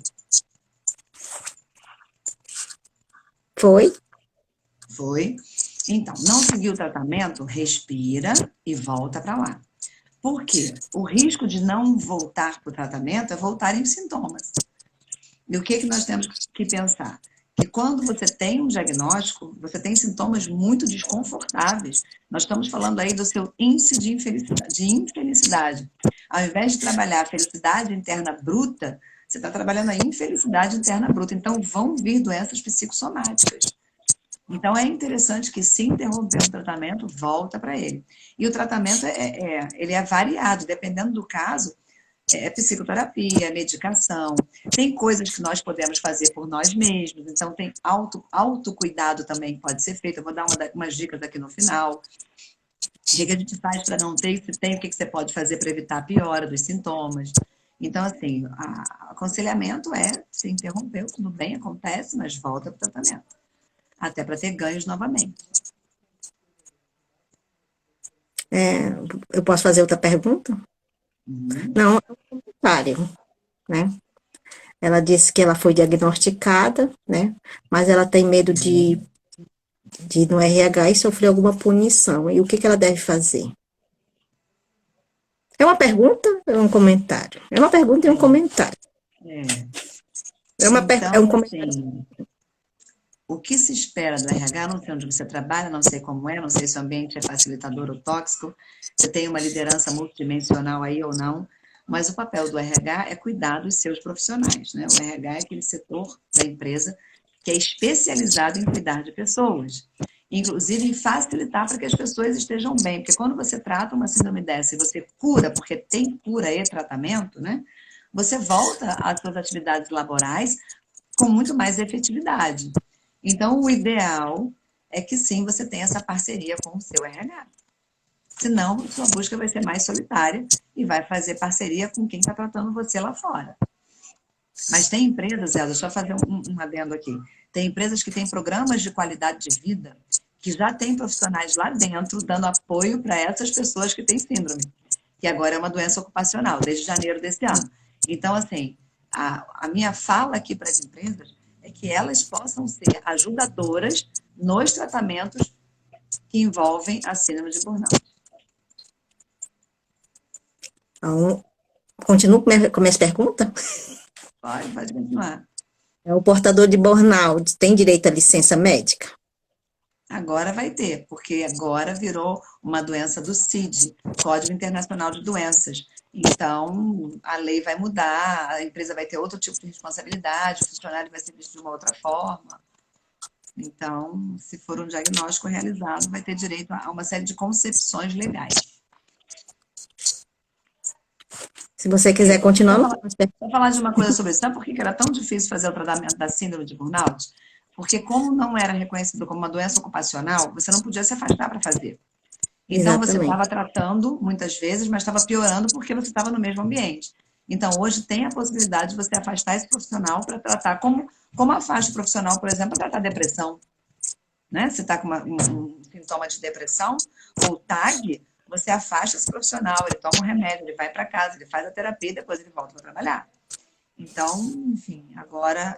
Foi? Foi. Então, não seguiu o tratamento, respira e volta para lá. Por quê? O risco de não voltar para o tratamento é voltar em sintomas. E o que nós temos que pensar? Que quando você tem um diagnóstico, você tem sintomas muito desconfortáveis. Nós estamos falando aí do seu índice de infelicidade. Ao invés de trabalhar a felicidade interna bruta, você está trabalhando a infelicidade interna bruta. Então, vão vir doenças psicossomáticas. Então, é interessante que, se interromper o tratamento, volta para ele. E o tratamento, ele é variado, dependendo do caso, psicoterapia, medicação. Tem coisas que nós podemos fazer por nós mesmos, então tem autocuidado também que pode ser feito. Eu vou dar umas dicas aqui no final. O que a gente faz para não ter, se tem, o que você pode fazer para evitar a piora dos sintomas. Então, assim, o aconselhamento se interrompeu, tudo bem, acontece, mas volta para o tratamento. Até para ter ganhos novamente. Eu posso fazer outra pergunta? Não, é um comentário, né? Ela disse que ela foi diagnosticada, né? Mas ela tem medo de ir no RH e sofrer alguma punição. E o que ela deve fazer? É uma pergunta ou é um comentário? É uma pergunta e um comentário. É um comentário. Assim, o que se espera do RH, não sei onde você trabalha, não sei como não sei se o ambiente é facilitador ou tóxico, você tem uma liderança multidimensional aí ou não, mas o papel do RH é cuidar dos seus profissionais, né? O RH é aquele setor da empresa que é especializado em cuidar de pessoas, inclusive em facilitar para que as pessoas estejam bem, porque quando você trata uma síndrome dessa e você cura, porque tem cura e tratamento, né? Você volta às suas atividades laborais com muito mais efetividade. Então, o ideal é que sim, você tenha essa parceria com o seu RH. Senão, sua busca vai ser mais solitária e vai fazer parceria com quem está tratando você lá fora. Mas tem empresas, Elza, deixa eu fazer um adendo aqui. Tem empresas que têm programas de qualidade de vida que já têm profissionais lá dentro dando apoio para essas pessoas que têm síndrome, que agora é uma doença ocupacional, desde janeiro desse ano. Então, assim, a minha fala aqui para as empresas é que elas possam ser ajudadoras nos tratamentos que envolvem a síndrome de burnout. Então, continuo com a minha pergunta? Pode continuar. O portador de burnout tem direito à licença médica? Agora vai ter, porque agora virou uma doença do CID, Código Internacional de Doenças. Então, a lei vai mudar, a empresa vai ter outro tipo de responsabilidade, o funcionário vai ser visto de uma outra forma. Então, se for um diagnóstico realizado, vai ter direito a uma série de concepções legais. Se você quiser continuar... Vou falar de uma coisa sobre isso. Sabe por que era tão difícil fazer o tratamento da síndrome de burnout? Porque como não era reconhecido como uma doença ocupacional, você não podia se afastar para fazer. Então, Exatamente. você estava tratando muitas vezes, mas estava piorando porque você estava no mesmo ambiente. Então, hoje tem a possibilidade de você afastar esse profissional para tratar, como afasta o profissional, por exemplo, para tratar depressão. Né? Você está com um sintoma de depressão, ou TAG, você afasta esse profissional, ele toma um remédio, ele vai para casa, ele faz a terapia e depois ele volta para trabalhar. Então, enfim, agora,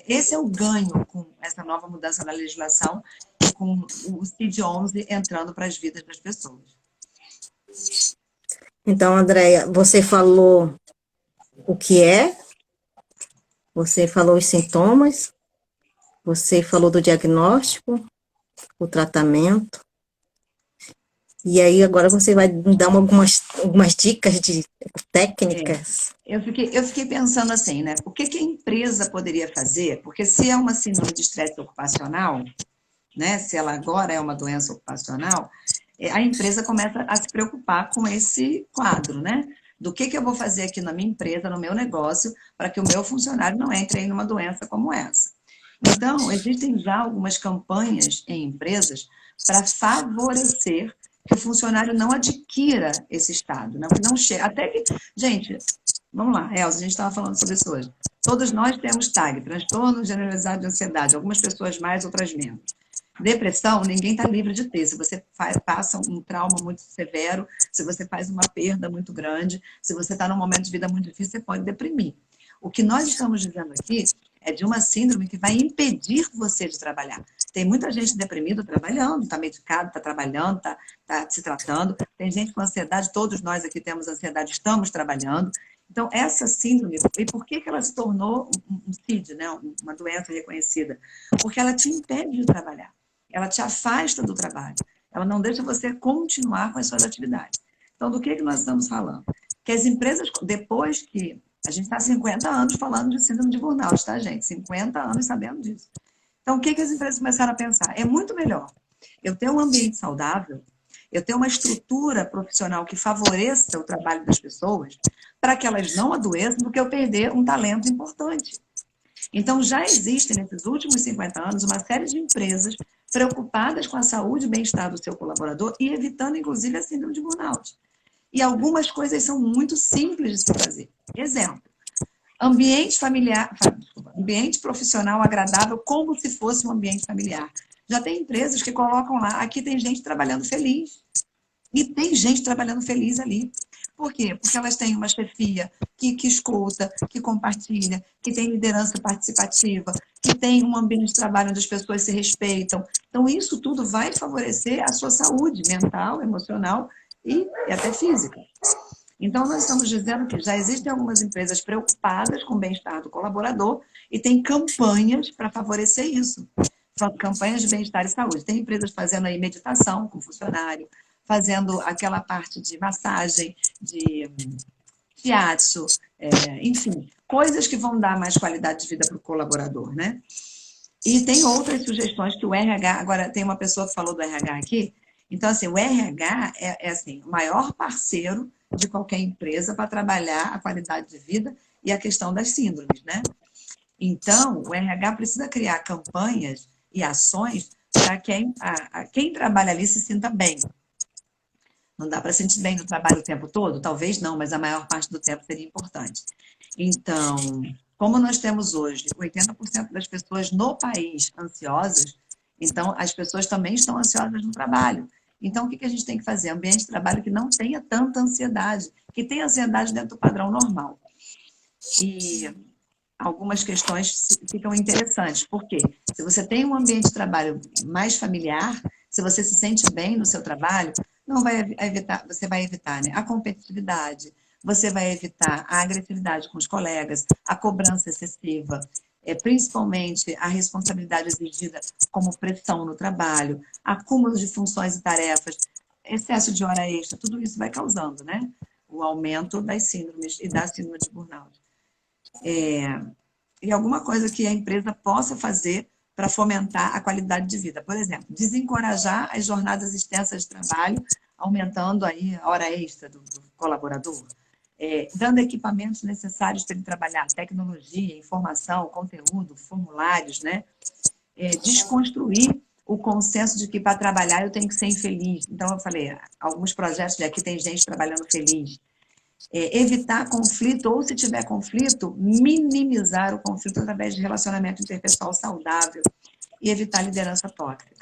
esse é o ganho com essa nova mudança na legislação e com o CID-11 entrando para as vidas das pessoas. Então, Andréia, você falou o que é, você falou os sintomas, você falou do diagnóstico, o tratamento, e aí agora você vai me dar algumas dicas de técnicas. Eu fiquei pensando assim, né? O que a empresa poderia fazer? Porque se é uma síndrome de estresse ocupacional, né? Se ela agora é uma doença ocupacional, a empresa começa a se preocupar com esse quadro, né? Do que eu vou fazer aqui na minha empresa, no meu negócio, para que o meu funcionário não entre em uma doença como essa. Então, existem já algumas campanhas em empresas para favorecer que o funcionário não adquira esse estado, não chega. Até que, gente, vamos lá, Elza, a gente estava falando sobre isso hoje. Todos nós temos TAG, transtorno generalizado de ansiedade, algumas pessoas mais, outras menos. Depressão, ninguém está livre de ter. Se você passa um trauma muito severo, se você faz uma perda muito grande, se você está num momento de vida muito difícil, você pode deprimir. O que nós estamos dizendo aqui é de uma síndrome que vai impedir você de trabalhar. Tem muita gente deprimida trabalhando, está medicado, está trabalhando, está se tratando. Tem gente com ansiedade, todos nós aqui temos ansiedade, estamos trabalhando. Então, essa síndrome, e por que ela se tornou um CID, né? Uma doença reconhecida? Porque ela te impede de trabalhar. Ela te afasta do trabalho. Ela não deixa você continuar com as suas atividades. Então, do que nós estamos falando? Que as empresas, depois que... A gente está há 50 anos falando de síndrome de burnout, tá, gente? 50 anos sabendo disso. Então, o que as empresas começaram a pensar? É muito melhor eu ter um ambiente saudável, eu ter uma estrutura profissional que favoreça o trabalho das pessoas, para que elas não adoeçam, do que eu perder um talento importante. Então, já existem, nesses últimos 50 anos, uma série de empresas preocupadas com a saúde e bem-estar do seu colaborador e evitando, inclusive, a síndrome de burnout. E algumas coisas são muito simples de se fazer. Exemplo, ambiente familiar, ambiente profissional agradável, como se fosse um ambiente familiar. Já tem empresas que colocam lá, aqui tem gente trabalhando feliz. E tem gente trabalhando feliz ali. Por quê? Porque elas têm uma chefia que escuta, que compartilha, que tem liderança participativa, que tem um ambiente de trabalho onde as pessoas se respeitam. Então, isso tudo vai favorecer a sua saúde mental, emocional e até física. Então, nós estamos dizendo que já existem algumas empresas preocupadas com o bem-estar do colaborador e tem campanhas para favorecer isso. São campanhas de bem-estar e saúde. Tem empresas fazendo aí meditação com o funcionário, fazendo aquela parte de massagem, de shiatsu, enfim, coisas que vão dar mais qualidade de vida para o colaborador, né? E tem outras sugestões que o RH, agora tem uma pessoa que falou do RH aqui, então assim, o RH é assim, o maior parceiro de qualquer empresa para trabalhar a qualidade de vida e a questão das síndromes, né? Então, o RH precisa criar campanhas e ações para quem trabalha ali se sinta bem. Não dá para sentir bem no trabalho o tempo todo? Talvez não, mas a maior parte do tempo seria importante. Então, como nós temos hoje 80% das pessoas no país ansiosas, então as pessoas também estão ansiosas no trabalho. Então, o que a gente tem que fazer? Ambiente de trabalho que não tenha tanta ansiedade, que tenha ansiedade dentro do padrão normal. E algumas questões ficam interessantes. Por quê? Se você tem um ambiente de trabalho mais familiar, se você se sente bem no seu trabalho, não vai evitar, você vai evitar, né, a competitividade, você vai evitar a agressividade com os colegas, a cobrança excessiva, principalmente a responsabilidade exigida como pressão no trabalho, acúmulo de funções e tarefas, excesso de hora extra, tudo isso vai causando, né, o aumento das síndromes e da síndrome de burnout. E alguma coisa que a empresa possa fazer para fomentar a qualidade de vida. Por exemplo, desencorajar as jornadas extensas de trabalho, aumentando aí a hora extra do colaborador, dando equipamentos necessários para ele trabalhar, tecnologia, informação, conteúdo, formulários, né? Desconstruir o consenso de que para trabalhar eu tenho que ser infeliz. Então, eu falei, alguns projetos de aqui tem gente trabalhando feliz. Evitar conflito, ou se tiver conflito, minimizar o conflito através de relacionamento interpessoal saudável e evitar liderança tóxica.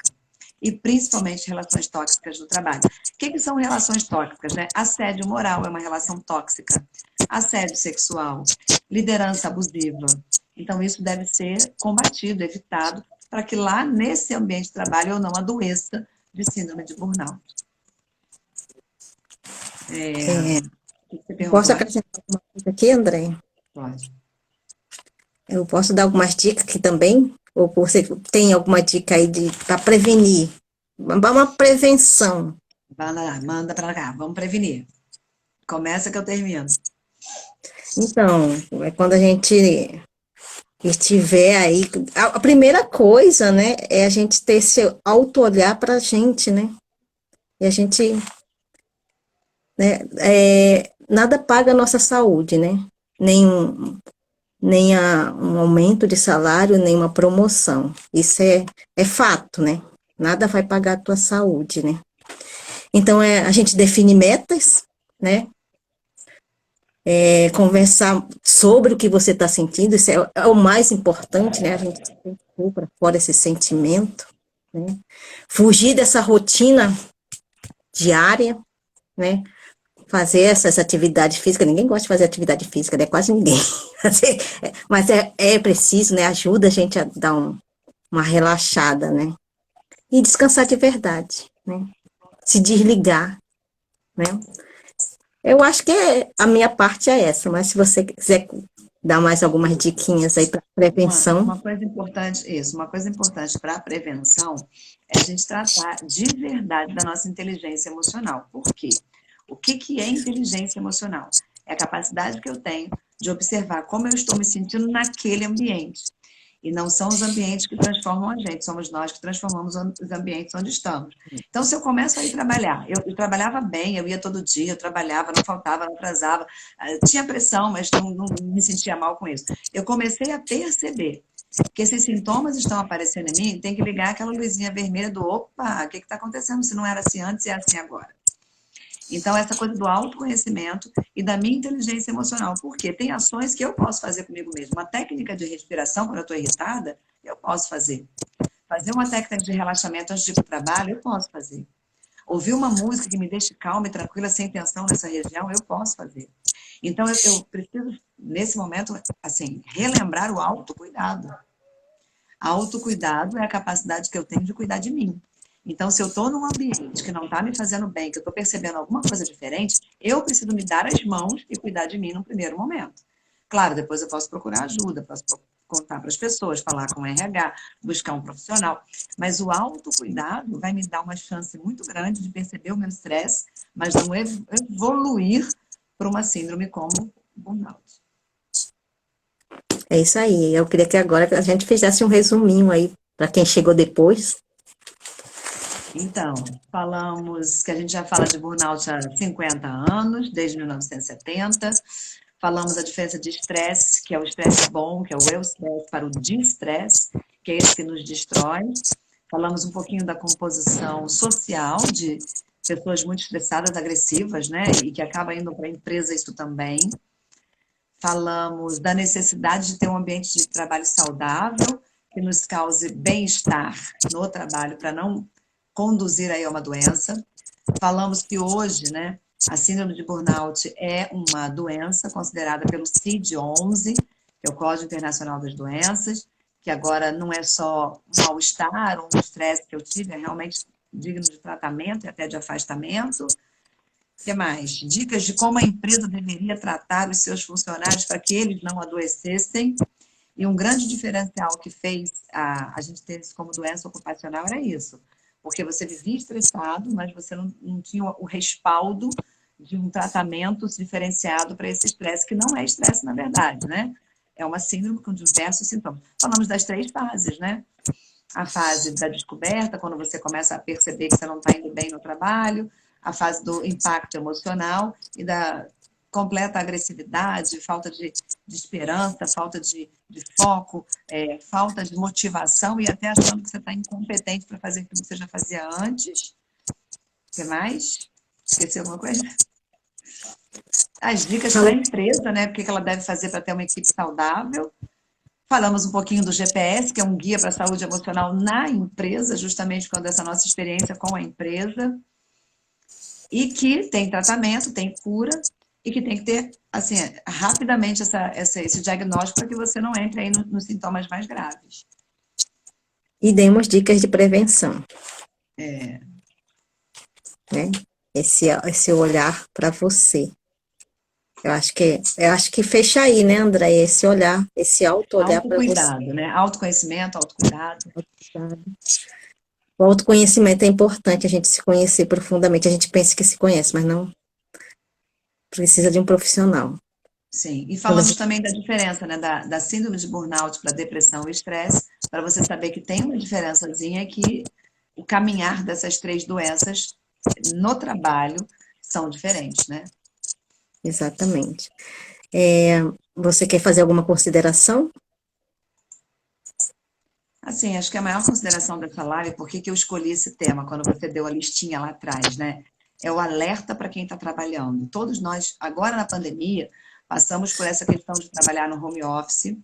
E principalmente relações tóxicas no trabalho. O que são relações tóxicas, né? Assédio moral é uma relação tóxica. Assédio sexual, liderança abusiva. Então, isso deve ser combatido, evitado, para que lá nesse ambiente de trabalho eu não adoeça de síndrome de burnout. Posso acrescentar alguma coisa aqui, André? Pode. Eu posso dar algumas dicas aqui também? Ou você tem alguma dica aí para prevenir? Uma prevenção. Vai lá, manda para cá, vamos prevenir. Começa que eu termino. Então, quando a gente estiver aí, a primeira coisa, né, é a gente ter esse auto-olhar para a gente, né? E a gente, né, nada paga a nossa saúde, né? Nem um aumento de salário, nem uma promoção. Isso é fato, né? Nada vai pagar a tua saúde, né? Então, a gente define metas, né? Conversar sobre o que você está sentindo, isso é o mais importante, né? A gente pôr para fora esse sentimento, né? Fugir dessa rotina diária, né? Fazer essas atividades físicas, ninguém gosta de fazer atividade física, né? Quase ninguém. Mas é preciso, né? Ajuda a gente a dar uma relaxada, né? E descansar de verdade, né? Se desligar, né? Eu acho que a minha parte é essa, mas se você quiser dar mais algumas diquinhas aí para prevenção. Uma coisa importante, uma coisa importante para a prevenção é a gente tratar de verdade da nossa inteligência emocional. Por quê? O que é inteligência emocional? É a capacidade que eu tenho de observar como eu estou me sentindo naquele ambiente. E não são os ambientes que transformam a gente, somos nós que transformamos os ambientes onde estamos. Então, se eu começo a ir trabalhar, eu trabalhava bem, eu ia todo dia, eu trabalhava, não faltava, não atrasava, tinha pressão, mas não me sentia mal com isso. Eu comecei a perceber que esses sintomas estão aparecendo em mim, tem que ligar aquela luzinha vermelha do opa, o que está acontecendo? Se não era assim antes, é assim agora. Então, essa coisa do autoconhecimento e da minha inteligência emocional. Porque tem ações que eu posso fazer comigo mesmo. Uma técnica de respiração, quando eu estou irritada, eu posso fazer. Fazer uma técnica de relaxamento antes de ir para o trabalho, eu posso fazer. Ouvir uma música que me deixe calma e tranquila, sem tensão nessa região, eu posso fazer. Então, eu preciso, nesse momento, assim, relembrar o autocuidado. Autocuidado é a capacidade que eu tenho de cuidar de mim. Então, se eu estou num ambiente que não está me fazendo bem, que eu estou percebendo alguma coisa diferente, eu preciso me dar as mãos e cuidar de mim no primeiro momento. Claro, depois eu posso procurar ajuda, posso contar para as pessoas, falar com o RH, buscar um profissional. Mas o autocuidado vai me dar uma chance muito grande de perceber o meu estresse, mas não evoluir para uma síndrome como burnout. É isso aí. Eu queria que agora a gente fizesse um resuminho aí para quem chegou depois. Então, falamos que a gente já fala de burnout há 50 anos, desde 1970. Falamos a diferença de estresse, que é o estresse bom, que é o eustresse, para o de-estresse, que é esse que nos destrói. Falamos um pouquinho da composição social de pessoas muito estressadas, agressivas, né? E que acaba indo para a empresa isso também. Falamos da necessidade de ter um ambiente de trabalho saudável, que nos cause bem-estar no trabalho, para não conduzir aí a uma doença. Falamos que hoje, né, a síndrome de burnout é uma doença considerada pelo CID-11, que é o Código Internacional das Doenças, que agora não é só um mal-estar ou um estresse que eu tive, é realmente digno de tratamento e até de afastamento. O que mais? Dicas de como a empresa deveria tratar os seus funcionários para que eles não adoecessem. E um grande diferencial que fez a gente ter isso como doença ocupacional era isso. Porque você vivia estressado, mas você não tinha o respaldo de um tratamento diferenciado para esse estresse, que não é estresse na verdade, né? É uma síndrome com diversos sintomas. Falamos das 3 fases, né? A fase da descoberta, quando você começa a perceber que você não está indo bem no trabalho, a fase do impacto emocional e da completa agressividade, falta de esperança, falta de foco, falta de motivação e até achando que você está incompetente para fazer o que você já fazia antes. O que mais? Esqueci alguma coisa? As dicas para a empresa, né? O que ela deve fazer para ter uma equipe saudável. Falamos um pouquinho do GPS, que é um guia para a saúde emocional na empresa, justamente quando essa nossa experiência com a empresa. E que tem tratamento, tem cura, e que tem que ter, assim, rapidamente esse diagnóstico para que você não entre aí nos sintomas mais graves. E demos dicas de prevenção. É. Né? Esse olhar para você. Eu acho que fecha aí, né, André? Esse olhar, esse auto-olhar para você. Autocuidado, né? Autoconhecimento, autocuidado. O autoconhecimento é importante, a gente se conhecer profundamente. A gente pensa que se conhece, mas não precisa de um profissional. Sim, e falamos também da diferença, né, da síndrome de burnout para depressão e estresse, para você saber que tem uma diferençazinha que o caminhar dessas 3 doenças no trabalho são diferentes, né? Exatamente. Você quer fazer alguma consideração? Assim, acho que a maior consideração dessa live, por que eu escolhi esse tema, quando você deu a listinha lá atrás, né? É o alerta para quem está trabalhando. Todos nós, agora na pandemia, passamos por essa questão de trabalhar no home office.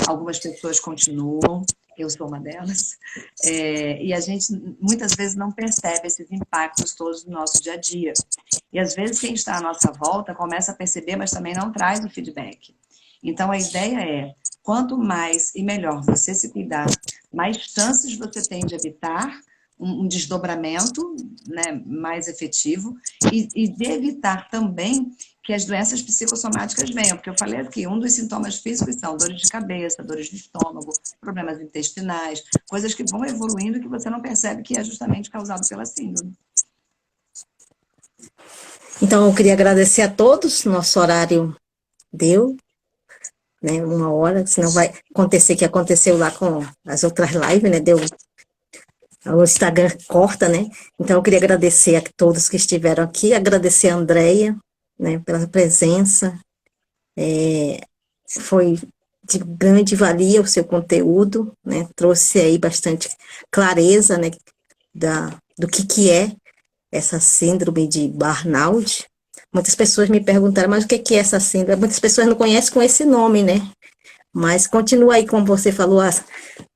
Algumas pessoas continuam, eu sou uma delas. E a gente, muitas vezes, não percebe esses impactos todos no nosso dia a dia. E, às vezes, quem está à nossa volta começa a perceber, mas também não traz o feedback. Então, a ideia é, quanto mais e melhor você se cuidar, mais chances você tem de evitar um desdobramento, né, mais efetivo e de evitar também que as doenças psicossomáticas venham, porque eu falei aqui, um dos sintomas físicos são dores de cabeça, dores de estômago, problemas intestinais, coisas que vão evoluindo e que você não percebe que é justamente causado pela síndrome. Então, eu queria agradecer a todos, nosso horário deu. né? Uma hora, senão vai acontecer o que aconteceu lá com as outras lives, né? O Instagram corta, né? Então eu queria agradecer a todos que estiveram aqui, agradecer a Andreia, né, pela presença. Foi de grande valia o seu conteúdo, né? Trouxe aí bastante clareza, né, do que é essa síndrome de burnout. Muitas pessoas me perguntaram, mas o que é essa síndrome? Muitas pessoas não conhecem com esse nome, né? Mas continua aí, como você falou, há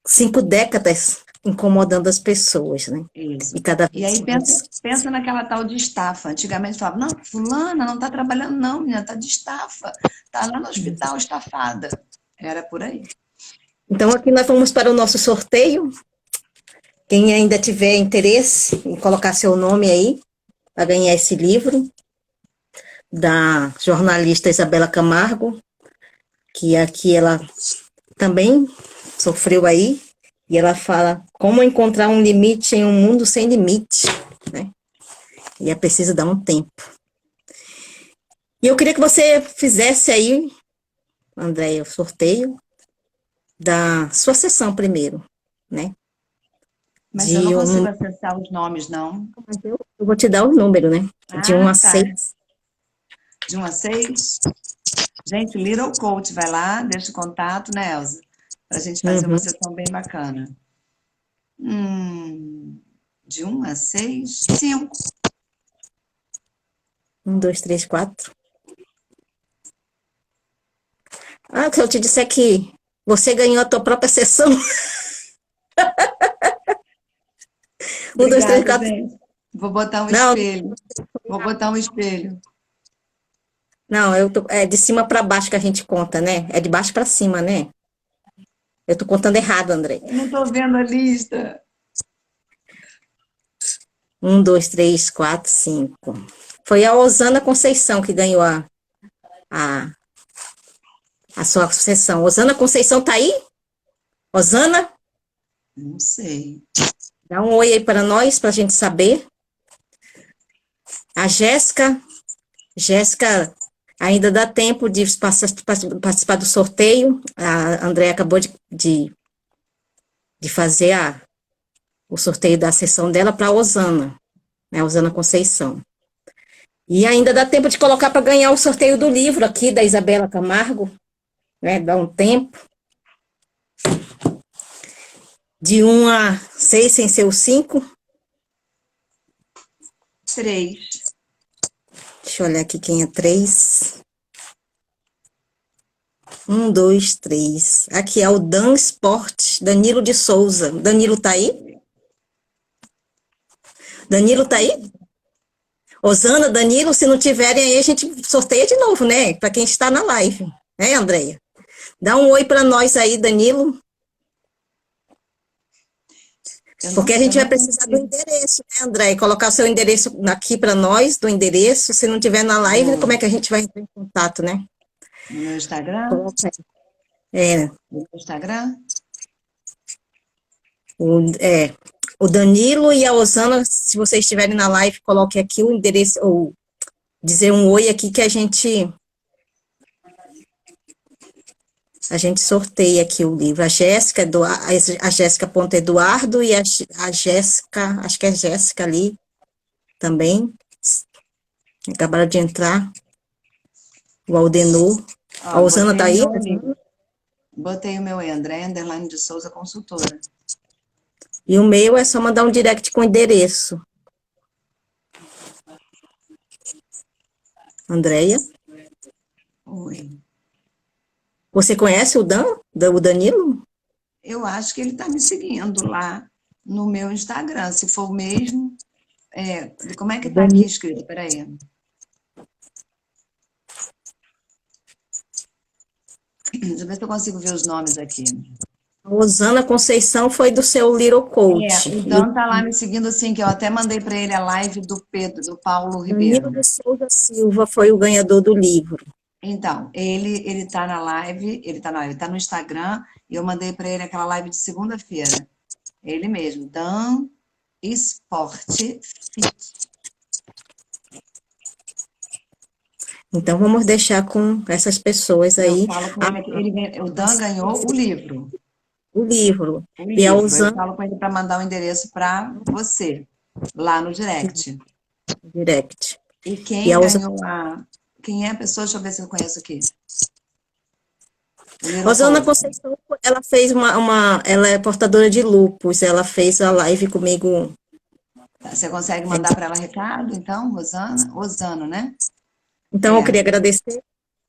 5 décadas incomodando as pessoas, né? Isso. E cada E vez aí pensa, mais. pensa naquela tal de estafa. Antigamente falava, não, fulana não está trabalhando não, menina, está de estafa. Está lá no hospital estafada. Era por aí. Então, aqui nós vamos para o nosso sorteio. Quem ainda tiver interesse em colocar seu nome aí, para ganhar esse livro, da jornalista Isabela Camargo, que aqui ela também sofreu aí, e ela fala como encontrar um limite em um mundo sem limite, né? E é preciso dar um tempo. E eu queria que você fizesse aí, Andréia, o sorteio da sua sessão primeiro, né? Mas eu não De consigo um, acessar os nomes, não. eu vou te dar o número, né? De um Ah, a tá. seis. De 1 a 6. Gente, Little Coach, vai lá, deixa o contato, né, Elza? Para a gente fazer uma Uhum. sessão bem bacana. De 1 a 6? 5. Um, dois, três, quatro. Ah, se eu te disser que você ganhou a tua própria sessão. Um, dois, três, Obrigada, quatro. gente. Vou botar um Não, espelho. Vou botar um espelho. não, é de cima para baixo que a gente conta, né? É de baixo para cima, né? Eu tô contando errado, André. Eu não estou vendo a lista. Um, dois, três, quatro, cinco. Foi a Osana Conceição que ganhou a, a sua sessão. Osana Conceição tá aí? Osana, Não sei. dá um oi aí para nós, para a gente saber. A Jéssica, ainda dá tempo de participar do sorteio. A André acabou de fazer o sorteio da sessão dela para a Osana, né? Osana Conceição. E ainda dá tempo de colocar para ganhar o sorteio do livro aqui da Isabela Camargo, né? Dá um tempo. De 1 a 6, sem ser o 5. 3. Deixa eu olhar aqui quem é 3. 1, 2, 3. Aqui é o Dan Sport, Danilo de Souza. Danilo tá aí? Danilo tá aí? Osana, Danilo, se não tiverem aí, a gente sorteia de novo, né? Para quem está na live, né, Andréia? Dá um oi para nós aí, Danilo. Porque a Eu gente vai não precisar do consigo. endereço, né, André? Colocar o seu endereço aqui para nós, do endereço. Se não tiver na live, como é Vou que a gente vai entrar em contato, né? no meu Instagram. Coloca aí. É, No meu Instagram. é, o Danilo e a Osana, se vocês estiverem na live, coloque aqui o endereço, ou dizer um oi aqui que a gente sorteia aqui o livro. A Jéssica.Eduardo e a Jéssica, acho que é Jéssica ali também, acabaram de entrar, o Aldenor. A Ó, Osana tá aí? botei o meu André Underline de Souza Consultora. E o meu é só mandar um direct com o endereço. Andréia, Oi. você conhece o Danilo? Eu acho que ele está me seguindo lá no meu Instagram. Se for o mesmo, como é que está aqui Danilo. escrito? Peraí. Deixa eu ver se eu consigo ver os nomes aqui. A Osana Conceição foi do seu Little Coach. O E o Dan tá lá me seguindo assim, que eu até mandei para ele a live do Paulo Danilo Ribeiro. de Souza Silva foi o ganhador do livro. Então, ele tá na live, ele tá no Instagram, e eu mandei para ele aquela live de segunda-feira. Ele mesmo, Dan Sport Fit. Então, vamos deixar com essas pessoas Eu aí falo com ele, o Dan ganhou o livro. o E a livro. Eu Usana falo com ele para mandar o endereço para você, lá no direct. Direct. E E quem a Usana, ganhou quem é a pessoa? Deixa eu ver se eu conheço aqui. O Little Rosana Hope. Conceição, ela fez ela é portadora de lupus, ela fez a live comigo. Você consegue mandar para ela recado, então, Rosana? Rosano, né? Então, eu É. queria agradecer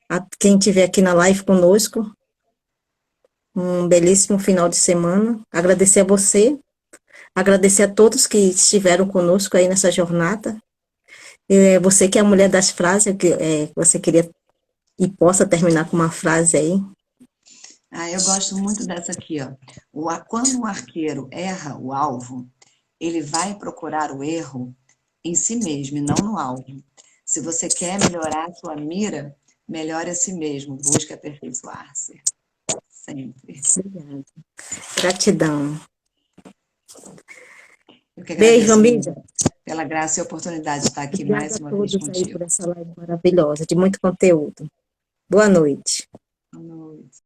a quem estiver aqui na live conosco. Um belíssimo final de semana. Agradecer a você, agradecer a todos que estiveram conosco aí nessa jornada. Você que é a mulher das frases, você queria e possa terminar com uma frase aí. Eu gosto muito dessa aqui, ó. Quando o arqueiro erra o alvo, ele vai procurar o erro em si mesmo e não no alvo. Se você quer melhorar a sua mira, melhore a si mesmo, busque aperfeiçoar-se. Sempre. Obrigada. Gratidão. Eu que Beijo, agradeço, amiga. Lívia, pela graça e oportunidade de estar aqui Obrigada mais a uma vez todos aí contigo. por essa live maravilhosa, de muito conteúdo. Boa noite. Boa noite.